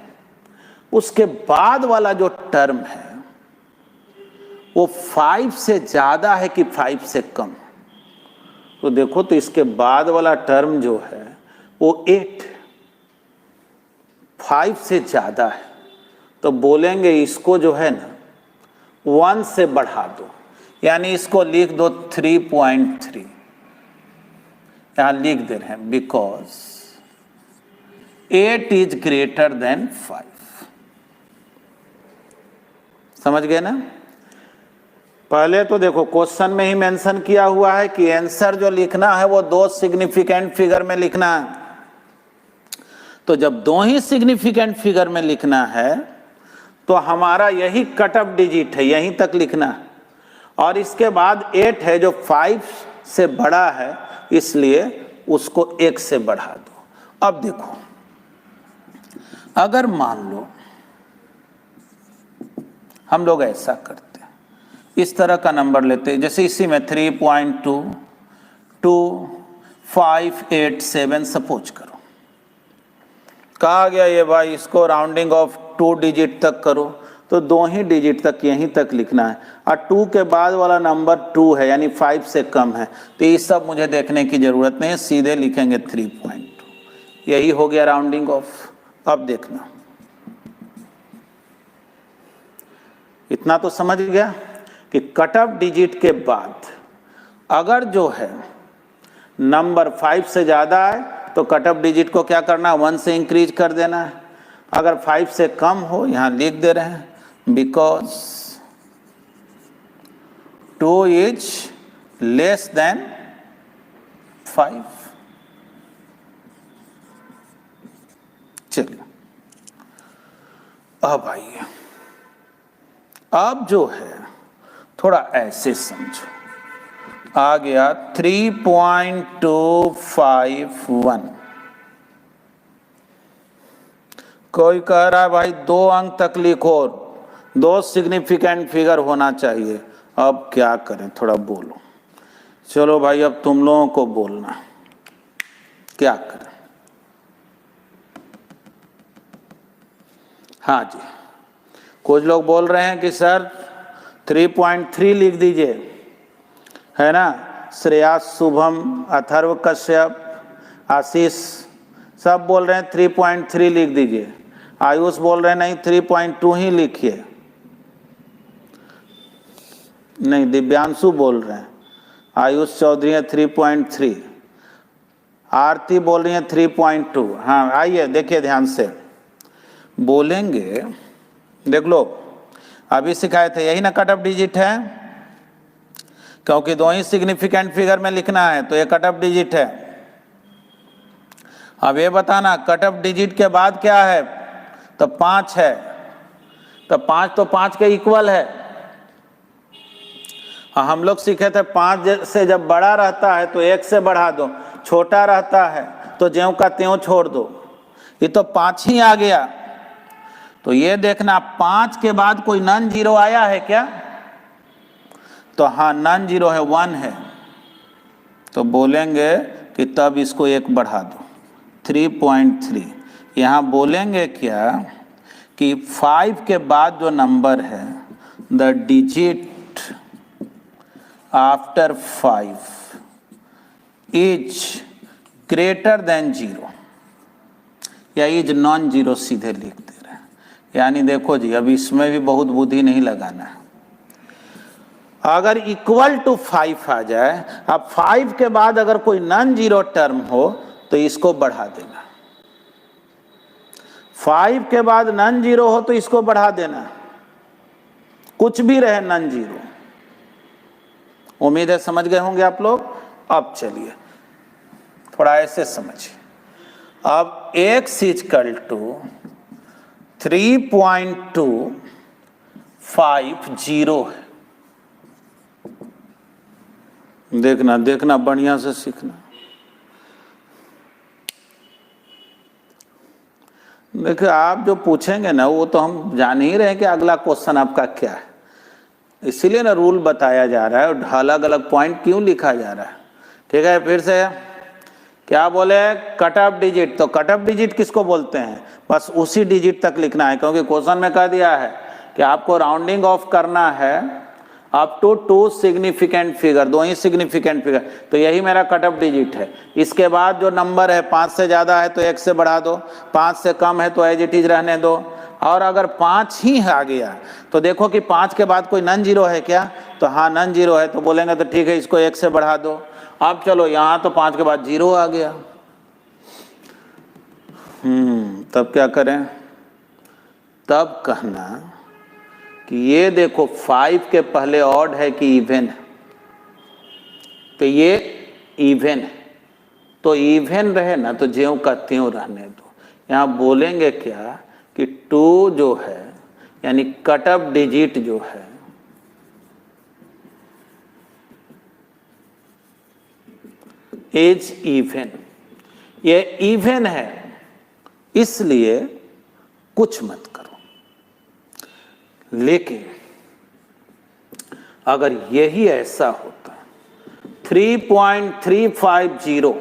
उसके बाद वाला जो टर्म है वो 5 से ज्यादा है कि 5 से कम। तो देखो तो इसके बाद वाला टर्म जो है वो 8, 5 से ज्यादा है, तो बोलेंगे इसको जो है ना 1 से बढ़ा दो, यानी इसको लिख दो 3.3। यहां लिख दे रहे हैं बिकॉज 8 इज ग्रेटर देन 5। समझ गए ना। पहले तो देखो क्वेश्चन में ही मेंशन किया हुआ है कि आंसर जो लिखना है वो 2 सिग्निफिकेंट फिगर में लिखना है। तो जब 2 ही सिग्निफिकेंट फिगर में लिखना है तो हमारा यही कट ऑफ डिजिट है, यहीं तक लिखना है। और इसके बाद 8 है जो 5 से बड़ा है, इसलिए उसको 1 से बढ़ा दो। अब देखो अगर मान लो हम लोग ऐसा करते हैं, इस तरह का नंबर लेते हैं, जैसे इसी में 3.22587 सपोज करो। कहा गया ये भाई इसको राउंडिंग ऑफ 2 डिजिट तक करो, तो 2 ही डिजिट तक यहीं तक लिखना है, और 2 के बाद वाला नंबर 2 है यानी 5 से कम है, तो ये सब मुझे देखने की ज़रूरत नहीं है, सीधे लिखेंगे 3.2। यही हो गया राउंडिंग ऑफ। अब देखना, इतना तो समझ गया कि कट ऑफ डिजिट के बाद अगर जो है नंबर 5 से ज़्यादा है तो कट ऑफ डिजिट को क्या करना है, 1 से इंक्रीज कर देना है। अगर 5 से कम हो, यहाँ लिख दे रहे हैं बिकॉज 2 इज लेस देन 5। चलिए अब आइए, अब जो है थोड़ा ऐसे समझो, आ गया 3.251। कोई कह रहा है भाई 2 अंक तक लिखो, 2 सिग्निफिकेंट फिगर होना चाहिए। अब क्या करें, थोड़ा बोलो। चलो भाई अब तुम लोगों को बोलना, क्या करें। हाँ जी, कुछ लोग बोल रहे हैं कि सर 3.3 लिख दीजिए, है ना। श्रेयास, शुभम, अथर्व कश्यप, आशीष सब बोल रहे हैं 3.3 लिख दीजिए। आयुष बोल रहे हैं नहीं 3.2 ही लिखिए। नहीं, दिव्यांशु बोल रहे हैं, आयुष चौधरी है 3.3, आरती बोल रही है 3.2। हाँ आइए देखिए ध्यान से बोलेंगे, देख लो अभी सिखाए थे, यही ना कट ऑफ डिजिट है, क्योंकि 2 ही सिग्निफिकेंट फिगर में लिखना है तो ये कट ऑफ डिजिट है। अब ये बताना कट ऑफ डिजिट के बाद क्या है, तो 5 है, तो 5 के इक्वल है। हम लोग सीखे थे 5 से जब बड़ा रहता है तो 1 से बढ़ा दो, छोटा रहता है तो ज्यों का त्यों छोड़ दो। ये तो 5 ही आ गया, तो ये देखना 5 के बाद कोई नॉन जीरो आया है क्या, तो हाँ नॉन जीरो है, 1 है, तो बोलेंगे कि तब इसको 1 बढ़ा दो, 3.3। यहाँ बोलेंगे क्या कि 5 के बाद जो नंबर है, the digit after 5 is greater than 0 या इज नॉन जीरो, सीधे लिख दे रहे हैं। यानी देखो जी, अब इसमें भी बहुत बुद्धि नहीं लगाना है। अगर इक्वल टू 5 आ जाए, अब 5 के बाद अगर कोई नॉन जीरो टर्म हो तो इसको बढ़ा देना। 5 के बाद नॉन जीरो हो तो इसको बढ़ा देना, कुछ भी रहे नॉन जीरो। उम्मीद है समझ गए होंगे आप लोग। अब चलिए थोड़ा ऐसे समझिए, अब x इक्वल टू 3.250 है। देखना देखना, बढ़िया से सीखना। देखिए आप जो पूछेंगे ना वो तो हम जान ही रहे हैं कि अगला क्वेश्चन आपका क्या है, इसीलिए ना रूल बताया जा रहा है और अलग अलग पॉइंट क्यों लिखा जा रहा है। ठीक है, फिर से क्या बोले, कट ऑफ डिजिट। तो कट ऑफ डिजिट किसको बोलते हैं, बस उसी डिजिट तक लिखना है, क्योंकि क्वेश्चन में कह दिया है कि आपको राउंडिंग ऑफ करना है अप टू 2 सिग्निफिकेंट फिगर, 2 ही सिग्निफिकेंट फिगर, तो यही मेरा कट ऑफ डिजिट है। इसके बाद जो नंबर है 5 से ज़्यादा है तो 1 से बढ़ा दो, 5 से कम है तो एज इट इज रहने दो, और अगर 5 ही आ गया तो देखो कि 5 के बाद कोई नॉन जीरो है क्या, तो हाँ नॉन जीरो है, तो बोलेंगे तो ठीक है इसको 1 से बढ़ा दो। अब चलो यहाँ तो 5 के बाद 0 आ गया, तब क्या करें, तब कहना कि ये देखो 5 के पहले ऑड है कि इवन है, तो ये इवन है, तो इवन रहे ना तो ज्यों का त्यों रहने दो। यहाँ बोलेंगे क्या कि 2 जो है यानी कट ऑफ डिजिट जो है इज इवन, ये इवन है इसलिए कुछ मत करो। लेकिन अगर यही ऐसा होता 3.350,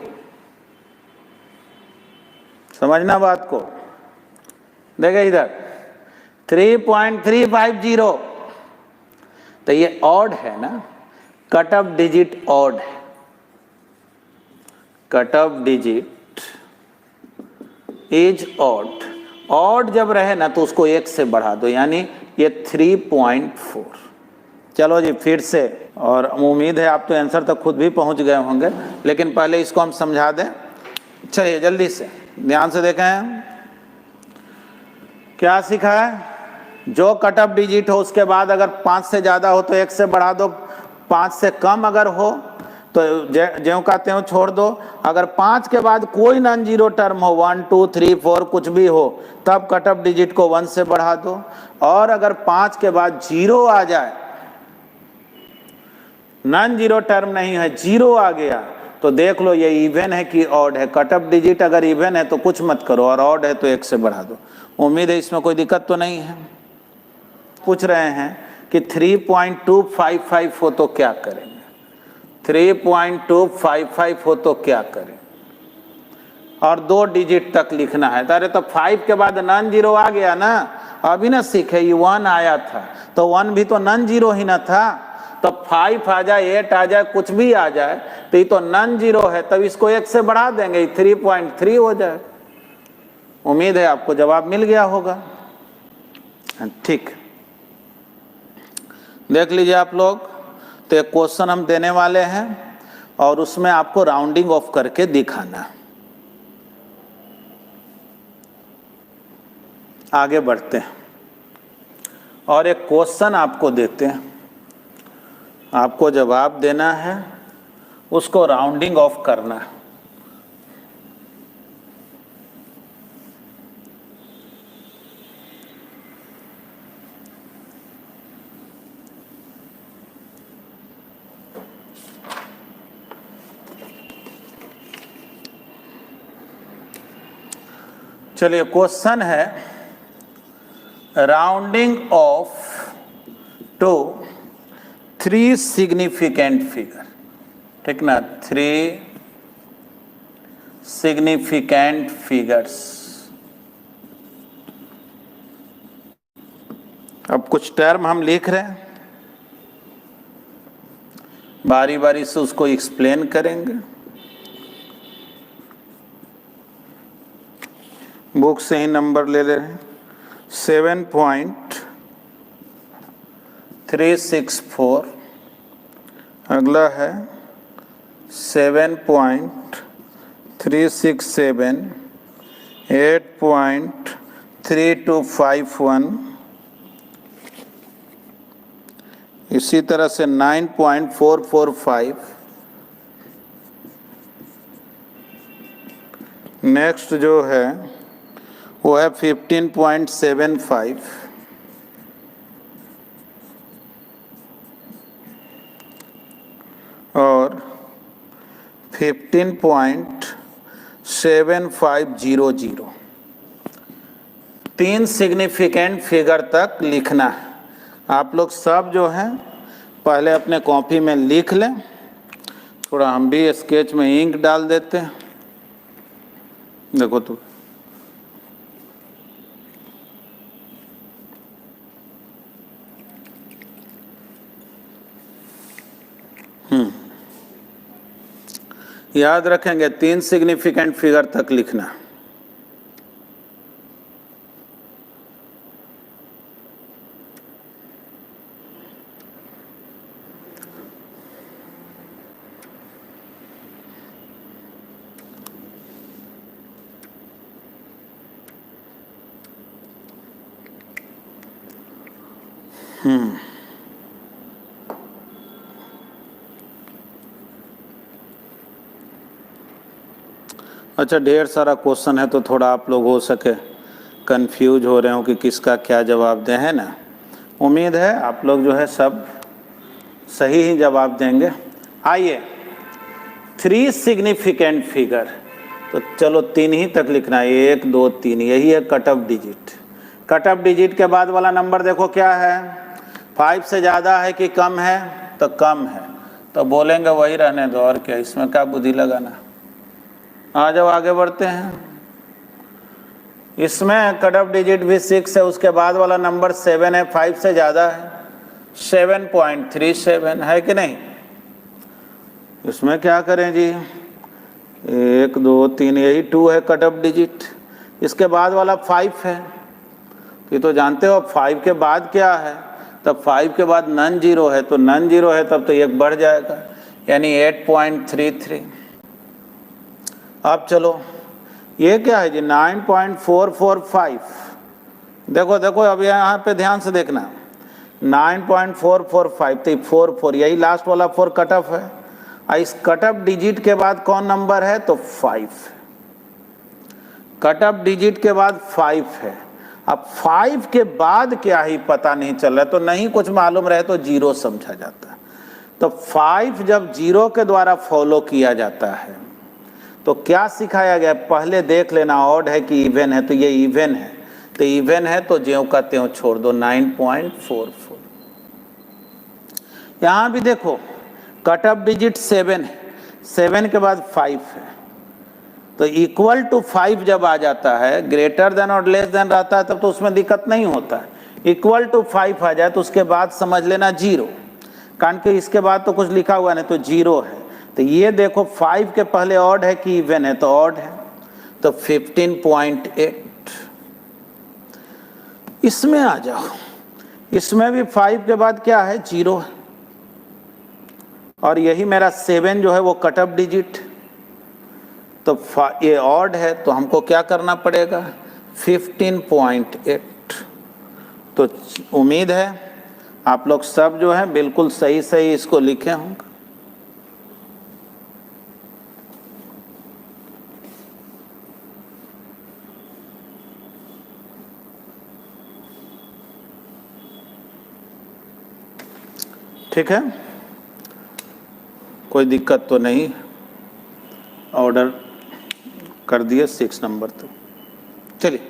समझना बात को, देखे इधर 3.350। तो ये ऑड है ना, कट ऑफ डिजिट ऑड है, cut off digit is odd. Odd जब रहे ना तो उसको 1 से बढ़ा दो, यानी ये 3.4। चलो जी फिर से, और उम्मीद है आप तो आंसर तक खुद भी पहुंच गए होंगे, लेकिन पहले इसको हम समझा दें। चलिए जल्दी से ध्यान से देखें क्या सीखा है। जो कट ऑफ डिजिट हो उसके बाद अगर 5 से ज़्यादा हो तो 1 से बढ़ा दो, 5 से कम अगर हो तो ज्यों का त्यों छोड़ दो। अगर 5 के बाद कोई नॉन जीरो टर्म हो, 1 2 3 4 कुछ भी हो, तब कट ऑफ डिजिट को 1 से बढ़ा दो। और अगर 5 के बाद 0 आ जाए, नॉन जीरो टर्म नहीं है, 0 आ गया, तो देख लो ये इवन है कि ऑड है। कट ऑफ डिजिट अगर इवन है तो कुछ मत करो, और ऑड है तो 1 से बढ़ा दो। उम्मीद है इसमें कोई दिक्कत तो नहीं है। पूछ रहे हैं कि 3.255 हो तो क्या करेंगे, 3.255 हो तो क्या करें, और 2 डिजिट तक लिखना है। अरे तो 5 के बाद नॉन जीरो आ गया ना, अभी ना सीखे, ये 1 आया था तो 1 भी तो नॉन जीरो ही ना था। तो 5 आ जाए, 8 आ जाए, कुछ भी आ जाए, तो ये तो नॉन जीरो है, तब इसको 1 से बढ़ा देंगे, 3.3 हो जाए। उम्मीद है आपको जवाब मिल गया होगा। ठीक, देख लीजिए आप लोग, तो एक क्वेश्चन हम देने वाले हैं और उसमें आपको राउंडिंग ऑफ करके दिखाना। आगे बढ़ते हैं और एक क्वेश्चन आपको देते हैं, आपको जवाब देना है, उसको राउंडिंग ऑफ करना है। चलिए क्वेश्चन है, rounding off to 3 significant figure, ठीक ना, 3 सिग्निफिकेंट फिगर्स। अब कुछ टर्म हम लिख रहे हैं, बारी बारी से उसको एक्सप्लेन करेंगे। बुक से ही नंबर ले रहे हैं, 7.364, अगला है 7.367, 8.3251, इसी तरह से 9.445, नेक्स्ट जो है वो है 15.75, और 15.7500। 3 सिग्निफिकेंट फिगर तक लिखना है। आप लोग सब जो है पहले अपने कॉपी में लिख लें, थोड़ा हम भी स्केच में इंक डाल देते हैं। देखो तो याद रखेंगे, 3 सिग्निफिकेंट फिगर तक लिखना। अच्छा, ढेर सारा क्वेश्चन है तो थोड़ा आप लोग हो सके कंफ्यूज हो रहे हो कि किसका क्या जवाब दें, है ना। उम्मीद है आप लोग जो है सब सही ही जवाब देंगे। आइए, 3 सिग्निफिकेंट फिगर, तो चलो 3 ही तक लिखना है, 1 2 3, यही है cut off digit. Cut off digit के बाद वाला नंबर देखो क्या है, 5 से ज़्यादा है कि कम है, तो कम है, तो बोलेंगे वही रहने दो, और क्या, इसमें क्या बुद्धि लगाना। आ जाओ आगे बढ़ते हैं। इसमें कट ऑफ डिजिट भी 6 है, उसके बाद वाला नंबर 7 है, 5 से ज़्यादा है, 7.37 है कि नहीं। इसमें क्या करें जी, 1 2 3, यही 2 है कट ऑफ डिजिट। इसके बाद वाला 5 है, ये तो जानते हो 5 के बाद क्या है, तब 5 के बाद नॉन जीरो है, तो नॉन जीरो है तब तो एक बढ़ जाएगा, यानी 8.33। अब चलो ये क्या है जी, 9.445। देखो देखो अब यहाँ पे ध्यान से देखना, 9.445, तो 4 यही लास्ट वाला 4 कट ऑफ है। इस कट ऑफ डिजिट के बाद कौन नंबर है, तो 5। कट ऑफ डिजिट के बाद 5 है। अब 5 के बाद क्या ही पता नहीं चल रहा है, तो नहीं कुछ मालूम रहे तो जीरो समझा जाता है। तो 5 जब जीरो के द्वारा फॉलो किया जाता है तो क्या सिखाया गया, पहले देख लेना ऑड है कि इवन है, तो ये इवन है, तो इवन है तो ज्यों का त्यों छोड़ दो, 9.44। यहां भी देखो कट ऑफ डिजिट 7 है, 7 के बाद 5 है, तो इक्वल टू 5 जब आ जाता है, ग्रेटर देन और लेस देन रहता है तब तो उसमें दिक्कत नहीं होता है। इक्वल टू 5 आ जाए तो उसके बाद समझ लेना जीरो, कारण कि इसके बाद तो कुछ लिखा हुआ नहीं, तो जीरो है। तो ये देखो 5 के पहले ऑड है कि इवन है, तो ऑड है, तो 15.8। इसमें आ जाओ, इसमें भी 5 के बाद क्या है, जीरो है, और यही मेरा 7 जो है वो कट ऑफ डिजिट, तो ये ऑड है तो हमको क्या करना पड़ेगा, 15.8। तो उम्मीद है आप लोग सब जो है बिल्कुल सही सही इसको लिखे होंगे। ठीक है, कोई दिक्कत तो नहीं, ऑर्डर कर दिए 6 नंबर तक। चलिए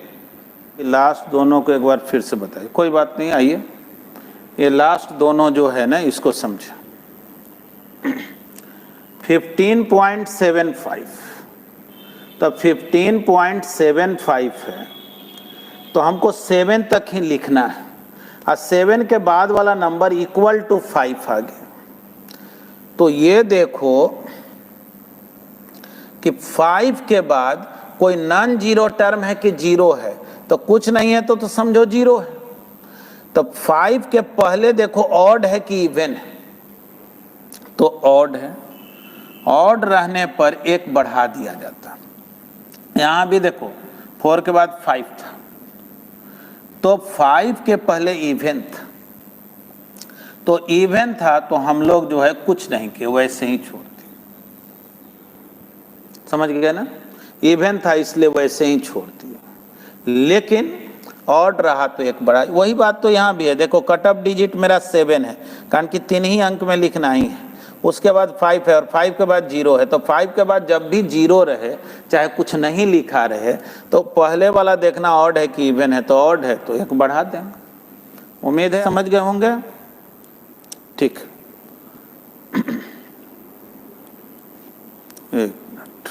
लास्ट दोनों को एक बार फिर से बताइए, कोई बात नहीं, आइए ये लास्ट दोनों जो है ना इसको समझे। 15.75, तो 15.75 है, तो हमको 7 तक ही लिखना है, और 7 के बाद वाला नंबर इक्वल टू 5 आ गया। तो ये देखो कि 5 के बाद कोई नॉन जीरो टर्म है कि जीरो है, तो कुछ नहीं है तो समझो जीरो है। तो 5 के पहले देखो ऑड है कि इवन है, तो ऑड है, ऑड रहने पर एक बढ़ा दिया जाता। यहां भी देखो 4 के बाद 5 था, तो 5 के पहले इवन था, तो इवन था तो हम लोग जो है कुछ नहीं किए, वैसे ही छोड़ दिए, समझ गए ना, इवन था इसलिए वैसे ही छोड़ दिए। लेकिन ऑड रहा तो एक बड़ा, वही बात तो यहाँ भी है, देखो कट ऑफ डिजिट मेरा 7 है, कारण कि 3 ही अंक में लिखना ही है, उसके बाद 5 है, और 5 के बाद जीरो है, तो 5 के बाद जब भी जीरो रहे, चाहे कुछ नहीं लिखा रहे, तो पहले वाला देखना ऑड है कि इवन है, तो ऑड है तो एक बढ़ा देंगे। उम्मीद है समझ गए होंगे, ठीक। एक मिनट,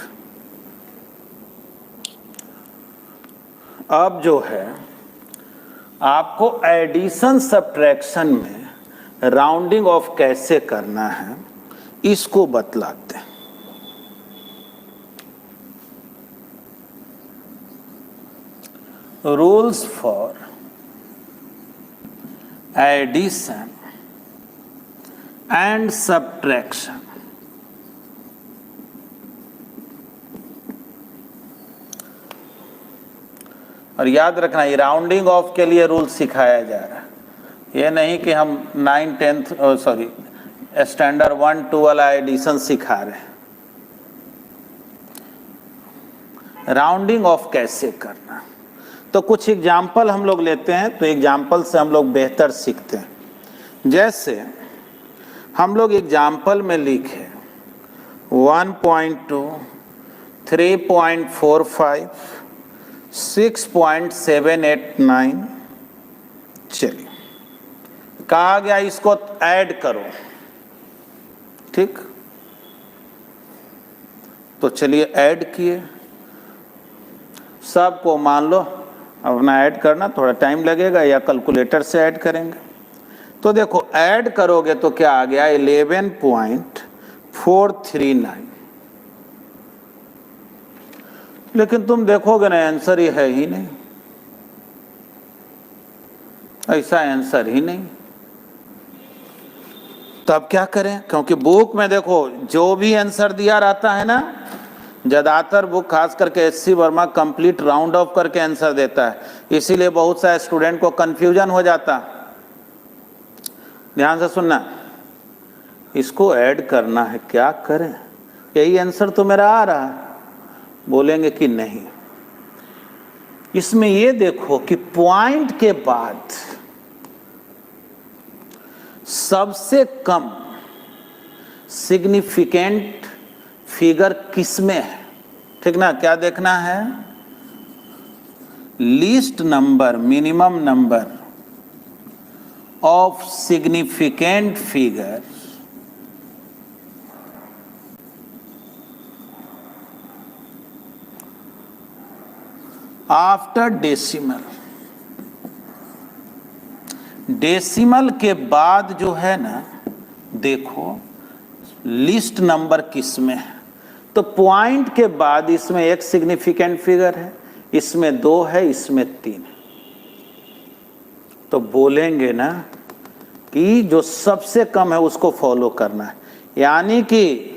अब जो है आपको एडिशन सब्ट्रैक्शन में राउंडिंग ऑफ कैसे करना है इसको बतलाते हैं। Rules for addition and subtraction. और याद रखना ये राउंडिंग ऑफ के लिए रूल सिखाया जा रहा है, ये नहीं कि हम 9 10 सॉरी स्टैंडर्ड 1 2 वाला एडिशन सिखा रहे हैं। राउंडिंग ऑफ कैसे करना, तो कुछ एग्जाम्पल हम लोग लेते हैं, तो एग्जाम्पल से हम लोग बेहतर सीखते हैं। जैसे हम लोग एग्जाम्पल में लिखे 1.2, 3.45, 6.789, चलिए कहा गया इसको ऐड करो, ठीक, तो चलिए ऐड किए, सबको मान लो अपना ऐड करना, थोड़ा टाइम लगेगा, या कैलकुलेटर से ऐड करेंगे। तो देखो ऐड करोगे तो क्या आ गया 11.439। लेकिन तुम देखोगे ना आंसर ये है ही नहीं, ऐसा आंसर ही नहीं। तो अब क्या करें, क्योंकि बुक में देखो जो भी आंसर दिया रहता है ना, ज्यादातर बुक खास करके SC Verma complete round of करके आंसर देता है, इसीलिए बहुत सारे स्टूडेंट को कंफ्यूजन हो जाता। ध्यान से सुनना, इसको ऐड करना है, क्या करें, यही आंसर तो मेरा आ रहा है। बोलेंगे कि नहीं, इसमें ये देखो कि पॉइंट के बाद सबसे कम सिग्निफिकेंट फिगर किसमें है, ठीक ना। क्या देखना है, least number minimum number of significant figure after decimal. Decimal के बाद जो है ना, देखो लिस्ट नंबर किसमें है, तो पॉइंट के बाद इसमें एक सिग्निफिकेंट फिगर है, इसमें 2 है, इसमें 3 है। तो बोलेंगे ना कि जो सबसे कम है उसको फॉलो करना है, यानी कि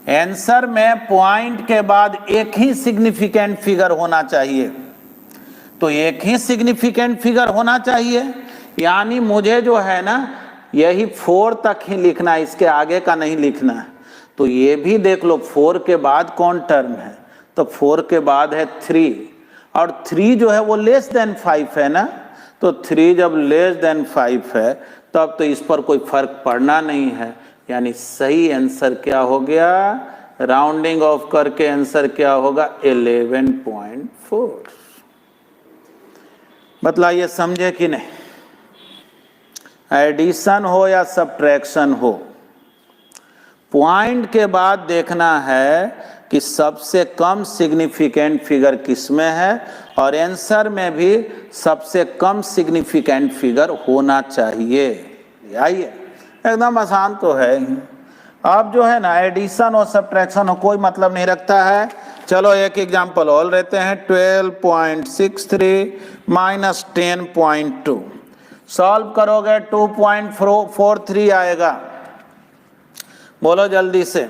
आंसर में पॉइंट के बाद एक ही सिग्निफिकेंट फिगर होना चाहिए। तो एक ही सिग्निफिकेंट फिगर होना चाहिए, यानी मुझे जो है ना यही 4 तक ही लिखना है, इसके आगे का नहीं लिखना है। तो ये भी देख लो 4 के बाद कौन टर्म है, तो 4 के बाद है 3, और 3 जो है वो लेस देन 5 है ना, तो 3 जब लेस देन 5 है तब तो इस पर कोई फर्क पड़ना नहीं है, यानी सही आंसर क्या हो गया, राउंडिंग ऑफ करके आंसर क्या होगा 11.4। मतलब ये समझे कि नहीं, एडिशन हो या सब्ट्रैक्शन हो, पॉइंट के बाद देखना है कि सबसे कम सिग्निफिकेंट फिगर किसमें है, और आंसर में भी सबसे कम सिग्निफिकेंट फिगर होना चाहिए। आइए, एकदम आसान तो है ही। अब जो है ना एडिशन और सब्ट्रैक्शन हो कोई मतलब नहीं रखता है। चलो एक एग्जांपल और लेते हैं, 12.63 माइनस 10.2। सॉल्व करोगे 2.43 आएगा। बोलो जल्दी से,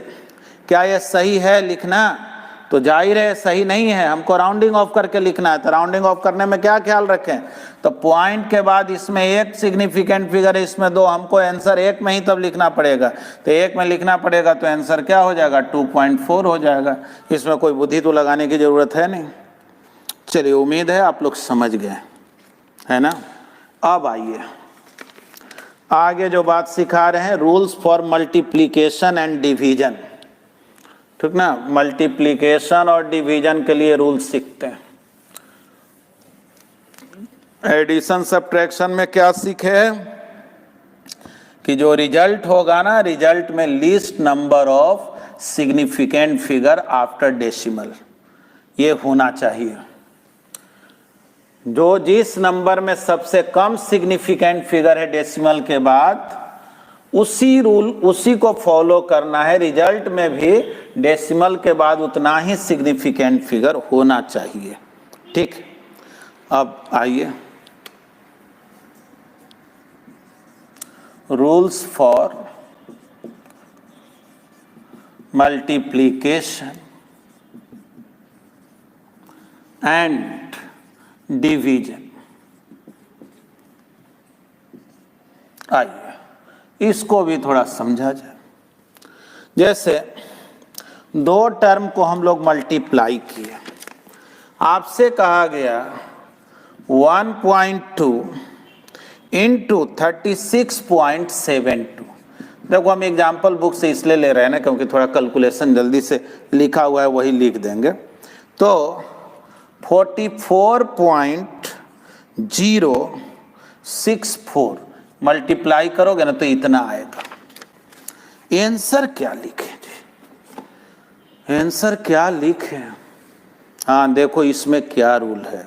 क्या ये सही है लिखना? तो जाहिर है सही नहीं है, हमको राउंडिंग ऑफ करके लिखना है। तो राउंडिंग ऑफ करने में क्या ख्याल रखें, तो पॉइंट के बाद इसमें एक सिग्निफिकेंट फिगर है, इसमें 2, हमको आंसर एक में ही तब लिखना पड़ेगा। तो एक में लिखना पड़ेगा तो आंसर क्या हो जाएगा 2.4 हो जाएगा। इसमें कोई बुद्धि तो लगाने की जरूरत है नहीं। चलिए, उम्मीद है आप लोग समझ गए, है ना। अब आइए आगे जो बात सिखा रहे हैं, rules for multiplication and division, ठीक ना। मल्टीप्लीकेशन और डिवीजन के लिए रूल्स सीखते हैं। एडिशन सब्ट्रैक्शन में क्या सीखे कि जो रिजल्ट होगा ना, रिजल्ट में least number of significant figure after decimal ये होना चाहिए। जो जिस नंबर में सबसे कम सिग्निफिकेंट फिगर है डेसिमल के बाद, उसी को फॉलो करना है। रिजल्ट में भी डेसिमल के बाद उतना ही सिग्निफिकेंट फिगर होना चाहिए, ठीक। अब आइए, rules for multiplication and division. आइए इसको भी थोड़ा समझा जाए। जैसे 2 टर्म को हम लोग मल्टीप्लाई किए, आपसे कहा गया 1.2 इंटू 36.72। देखो हम एग्जाम्पल बुक से इसलिए ले रहे हैं ना क्योंकि थोड़ा कैलकुलेशन जल्दी से लिखा हुआ है वही लिख देंगे। तो 44.064 मल्टीप्लाई करोगे ना तो इतना आएगा। आंसर क्या लिखे जी, आंसर क्या लिखे? हाँ देखो इसमें क्या रूल है,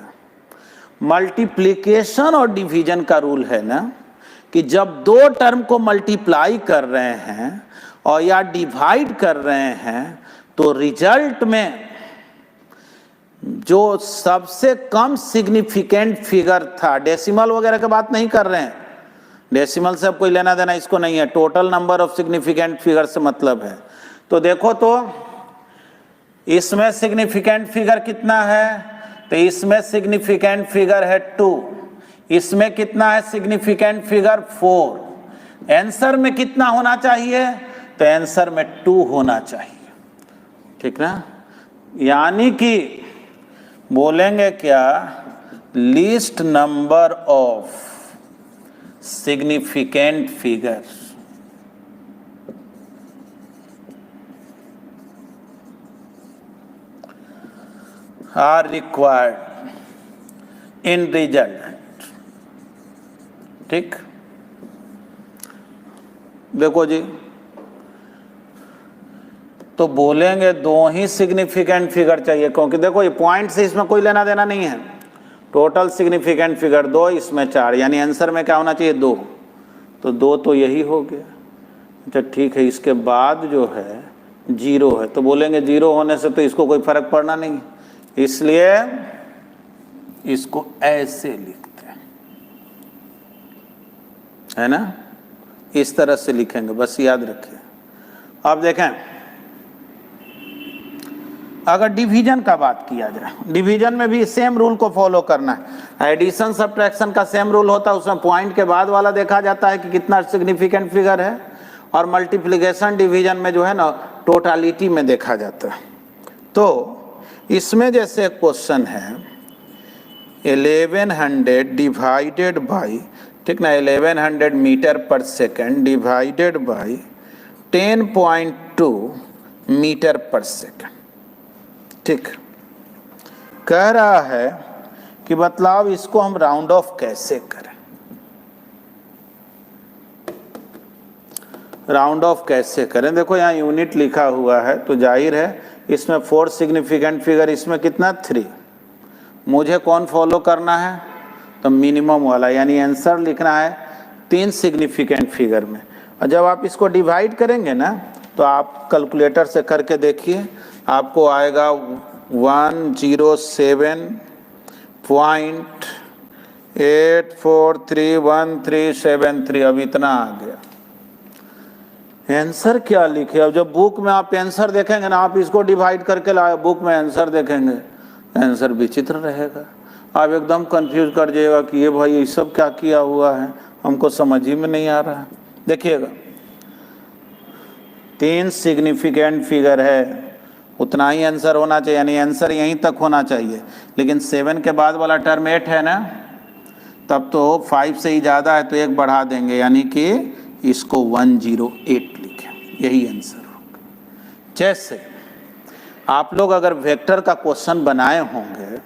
मल्टीप्लिकेशन और डिवीजन का रूल है ना कि जब दो टर्म को मल्टीप्लाई कर रहे हैं और या डिवाइड कर रहे हैं तो रिजल्ट में जो सबसे कम सिग्निफिकेंट फिगर था, डेसिमल वगैरह की बात नहीं कर रहे हैं, डेसिमल से अब कोई लेना देना इसको नहीं है, total number of significant figure से मतलब है। तो देखो तो इसमें सिग्निफिकेंट फिगर कितना है, तो इसमें सिग्निफिकेंट फिगर है 2, इसमें कितना है सिग्निफिकेंट फिगर 4। आंसर में कितना होना चाहिए, तो आंसर में 2 होना चाहिए, ठीक ना। यानी कि बोलेंगे क्या, least number of significant figures are required in result, ठीक। देखो जी, तो बोलेंगे दो ही सिग्निफिकेंट फिगर चाहिए, क्योंकि देखो ये पॉइंट से इसमें कोई लेना देना नहीं है। टोटल सिग्निफिकेंट फिगर 2, इसमें 4, यानी आंसर में क्या होना चाहिए 2, तो 2 तो यही हो गया। अच्छा ठीक है, इसके बाद जो है 0 है, तो बोलेंगे 0 होने से तो इसको कोई फर्क पड़ना नहीं, इसलिए इसको ऐसे लिखते हैं, है ना, इस तरह से लिखेंगे, बस याद रखिए। अब देखें, अगर डिवीजन का बात किया जाए, डिवीजन में भी सेम रूल को फॉलो करना है। एडिशन सब्ट्रैक्शन का सेम रूल होता है, उसमें पॉइंट के बाद वाला देखा जाता है कि कितना सिग्निफिकेंट फिगर है, और मल्टीप्लिकेशन डिवीजन में जो है ना टोटालिटी में देखा जाता है। तो इसमें जैसे क्वेश्चन है 1100 डिवाइडेड बाई, ठीक ना, 1100 मीटर पर सेकेंड डिवाइडेड बाई 10.2 मीटर पर सेकेंड, ठीक। कह रहा है कि मतलब इसको हम राउंड ऑफ कैसे करें, राउंड ऑफ कैसे करें। देखो यहाँ यूनिट लिखा हुआ है, तो जाहिर है इसमें 4 सिग्निफिकेंट फिगर, इसमें कितना 3, मुझे कौन फॉलो करना है, तो मिनिमम वाला, यानी आंसर लिखना है 3 सिग्निफिकेंट फिगर में। और जब आप इसको डिवाइड करेंगे ना, तो आप कैलकुलेटर से करके देखिए, आपको आएगा 107.8431373। अब इतना आ गया। आंसर क्या लिखे, अब जब बुक में आप आंसर देखेंगे ना, आप इसको डिवाइड करके लाए, बुक में आंसर देखेंगे, आंसर विचित्र रहेगा, आप एकदम कंफ्यूज कर जाइएगा कि ये भाई ये सब क्या किया हुआ है, हमको समझ ही में नहीं आ रहा है। देखिएगा 3 सिग्निफिकेंट फिगर है, उतना ही आंसर होना चाहिए, यानी आंसर यहीं तक होना चाहिए, लेकिन 7 के बाद वाला टर्म 8 है ना, तब तो 5 से ही ज़्यादा है तो 1 बढ़ा देंगे, यानी कि इसको 108 लिखें, यही आंसर होगा। जैसे आप लोग अगर वेक्टर का क्वेश्चन बनाए होंगे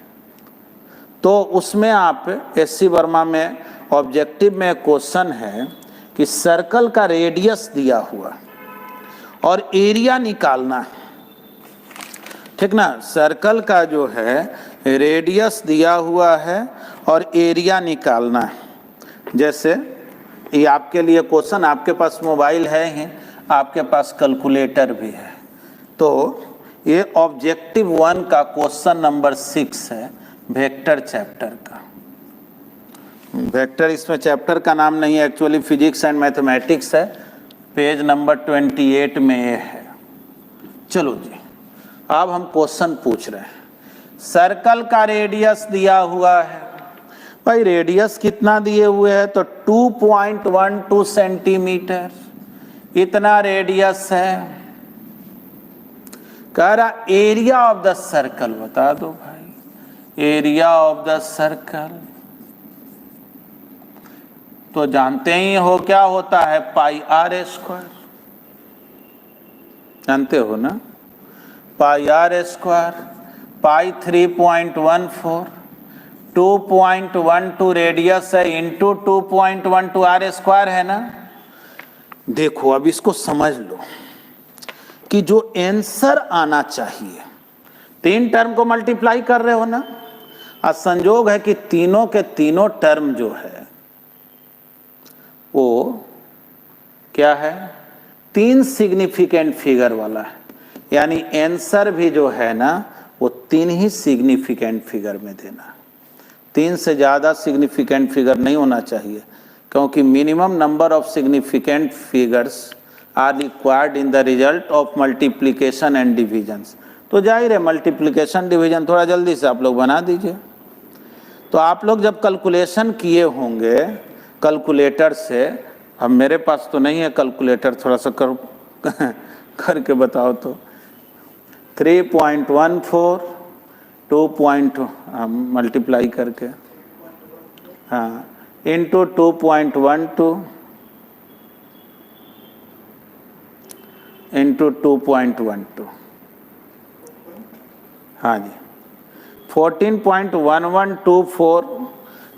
तो उसमें आप एससी वर्मा में ऑब्जेक्टिव में क्वेश्चन है कि सर्कल का रेडियस दिया हुआ और एरिया निकालना है, ठीक ना। सर्कल का जो है रेडियस दिया हुआ है और एरिया निकालना है। जैसे ये आपके लिए क्वेश्चन, आपके पास मोबाइल है ही, आपके पास कैलकुलेटर भी है, तो ये ऑब्जेक्टिव 1 का क्वेश्चन नंबर 6 है, वेक्टर चैप्टर का। वेक्टर इसमें चैप्टर का नाम नहीं है, एक्चुअली फिजिक्स एंड मैथमेटिक्स है, पेज नंबर 28 में ये है। चलो जी, अब हम क्वेश्चन पूछ रहे हैं, सर्कल का रेडियस दिया हुआ है, भाई रेडियस कितना दिए हुए है, तो 2.12 सेंटीमीटर, इतना रेडियस है। कह रहा एरिया ऑफ द सर्कल बता दो भाई, एरिया ऑफ द सर्कल तो जानते ही हो क्या होता है, पाई आर स्क्वायर, जानते हो ना, पाई आर स्क्वायर, पाई 3.14, 2.12 रेडियस है इंटू 2.12 आर स्क्वायर है ना। देखो अब इसको समझ लो कि जो आंसर आना चाहिए, 3 टर्म को मल्टीप्लाई कर रहे हो ना, आज संजोग है कि तीनों के तीनों टर्म जो है वो क्या है, 3 सिग्निफिकेंट फिगर वाला है, यानी आंसर भी जो है ना वो 3 ही सिग्निफिकेंट फिगर में देना। 3 से ज़्यादा सिग्निफिकेंट फिगर नहीं होना चाहिए, क्योंकि minimum number of significant figures are required in the result of multiplication and divisions. तो जाहिर है मल्टीप्लिकेशन डिवीजन थोड़ा जल्दी से आप लोग बना दीजिए। तो आप लोग जब कैलकुलेशन किए होंगे कैलकुलेटर से, अब मेरे पास तो नहीं है कैलकुलेटर, थोड़ा सा करके बताओ तो 3.14 2 मल्टीप्लाई करके, हाँ, इंटू 2.12 इंटू 2.12, हाँ जी 14.1124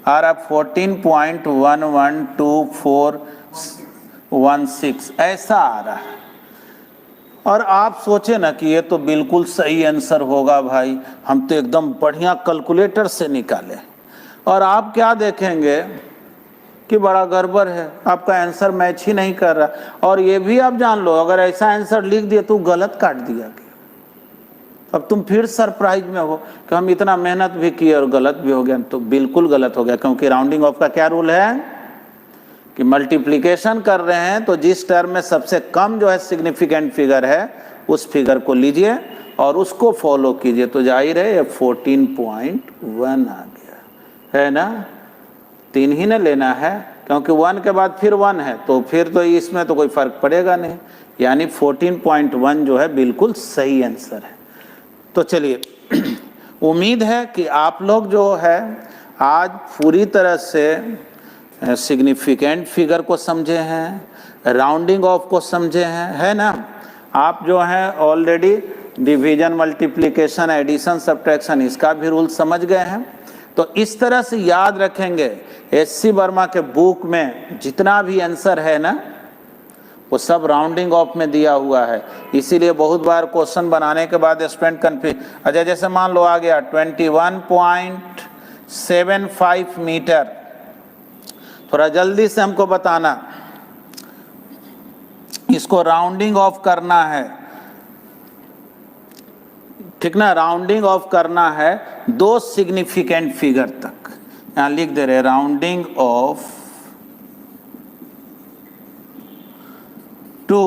और अब 14.112416 ऐसा आ रहा है। और आप सोचे ना कि ये तो बिल्कुल सही आंसर होगा भाई, हम तो एकदम बढ़िया कैलकुलेटर से निकाले, और आप क्या देखेंगे कि बड़ा गड़बड़ है, आपका आंसर मैच ही नहीं कर रहा। और ये भी आप जान लो अगर ऐसा आंसर लिख दिया तो गलत काट दिया गया, अब तुम फिर सरप्राइज में हो कि हम इतना मेहनत भी किए और गलत भी हो गया। तो बिल्कुल गलत हो गया, क्योंकि राउंडिंग ऑफ का क्या रूल है कि मल्टीप्लिकेशन कर रहे हैं तो जिस टर्म में सबसे कम जो है सिग्निफिकेंट फिगर है उस फिगर को लीजिए और उसको फॉलो कीजिए। तो जाहिर है ये 14.1 आ गया है ना, 3 ही ना लेना है, क्योंकि 1 के बाद फिर 1 है, तो फिर तो इसमें तो कोई फर्क पड़ेगा नहीं, यानी 14.1 जो है बिल्कुल सही आंसर है। तो चलिए उम्मीद है कि आप लोग जो है आज पूरी तरह से सिग्निफिकेंट फिगर को समझे हैं, राउंडिंग ऑफ को समझे हैं, है ना। आप जो है already division, multiplication, addition, subtraction इसका भी रूल समझ गए हैं। तो इस तरह से याद रखेंगे, एससी वर्मा के बुक में जितना भी आंसर है ना वो सब राउंडिंग ऑफ में दिया हुआ है। इसीलिए बहुत बार क्वेश्चन बनाने के बाद स्टूडेंट कंफ्यूज, अच्छा जैसे मान लो आ गया 21.75 मीटर, थोड़ा जल्दी से हमको बताना, इसको राउंडिंग ऑफ करना है, ठीक ना, राउंडिंग ऑफ करना है 2 सिग्निफिकेंट फिगर तक। यहां लिख दे रहे rounding off to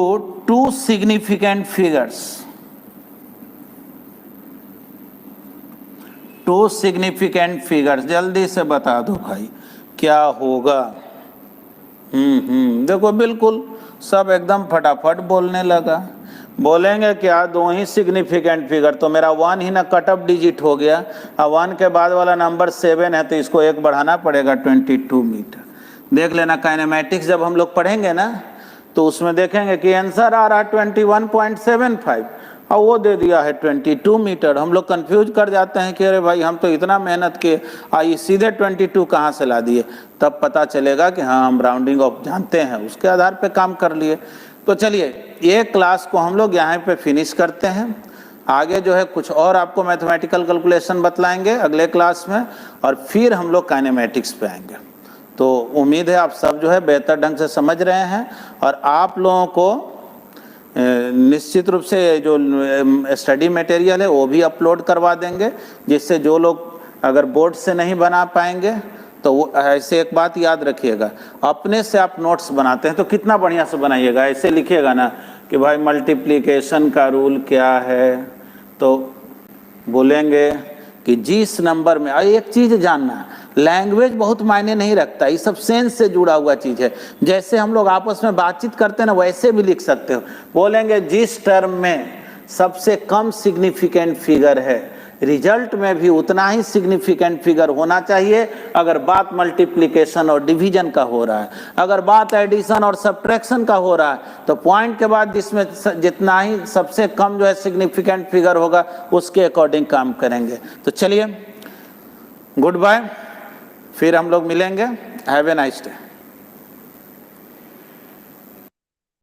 2 significant figures, 2 significant figures। जल्दी से बता दो भाई क्या होगा। देखो बिल्कुल सब एकदम फटाफट बोलने लगा। बोलेंगे क्या, 2 ही सिग्निफिकेंट फिगर, तो मेरा 1 ही ना कट ऑफ डिजिट हो गया। अब 1 के बाद वाला नंबर 7 है तो इसको 1 बढ़ाना पड़ेगा, 22 मीटर। देख लेना काइनेमैटिक्स जब हम लोग पढ़ेंगे ना तो उसमें देखेंगे कि आंसर आ रहा है 21.75 और वो दे दिया है 22 मीटर। हम लोग कंफ्यूज कर जाते हैं कि अरे भाई हम तो इतना मेहनत किए, आई सीधे 22 कहाँ से ला दिए। तब पता चलेगा कि हाँ हम राउंडिंग ऑफ जानते हैं, उसके आधार पे काम कर लिए। तो चलिए ये क्लास को हम लोग यहाँ पे फिनिश करते हैं। आगे जो है कुछ और आपको मैथमेटिकल कैलकुलेशन बतलाएंगे अगले क्लास में, और फिर हम लोग काइनेमैटिक्स पे आएंगे। तो उम्मीद है आप सब जो है बेहतर ढंग से समझ रहे हैं, और आप लोगों को निश्चित रूप से जो स्टडी मटेरियल है वो भी अपलोड करवा देंगे, जिससे जो लोग अगर बोर्ड से नहीं बना पाएंगे तो वो ऐसे एक बात याद रखिएगा, अपने से आप नोट्स बनाते हैं तो कितना बढ़िया से बनाइएगा। ऐसे लिखिएगा ना कि भाई मल्टीप्लिकेशन का रूल क्या है, तो बोलेंगे कि जिस नंबर में, एक चीज़ जानना, लैंग्वेज बहुत मायने नहीं रखता, ये सब सेंस से जुड़ा हुआ चीज़ है। जैसे हम लोग आपस में बातचीत करते हैं ना वैसे भी लिख सकते हो। बोलेंगे जिस टर्म में सबसे कम सिग्निफिकेंट फिगर है, रिजल्ट में भी उतना ही सिग्निफिकेंट फिगर होना चाहिए। अगर बात मल्टीप्लिकेशन और डिवीजन का हो रहा है, अगर बात एडिशन और सब्ट्रैक्शन का हो रहा है, तो पॉइंट के बाद जिसमें जितना ही सबसे कम जो है सिग्निफिकेंट फिगर होगा उसके अकॉर्डिंग काम करेंगे। तो चलिए गुड बाय, फिर हम लोग मिलेंगे। Have a nice day.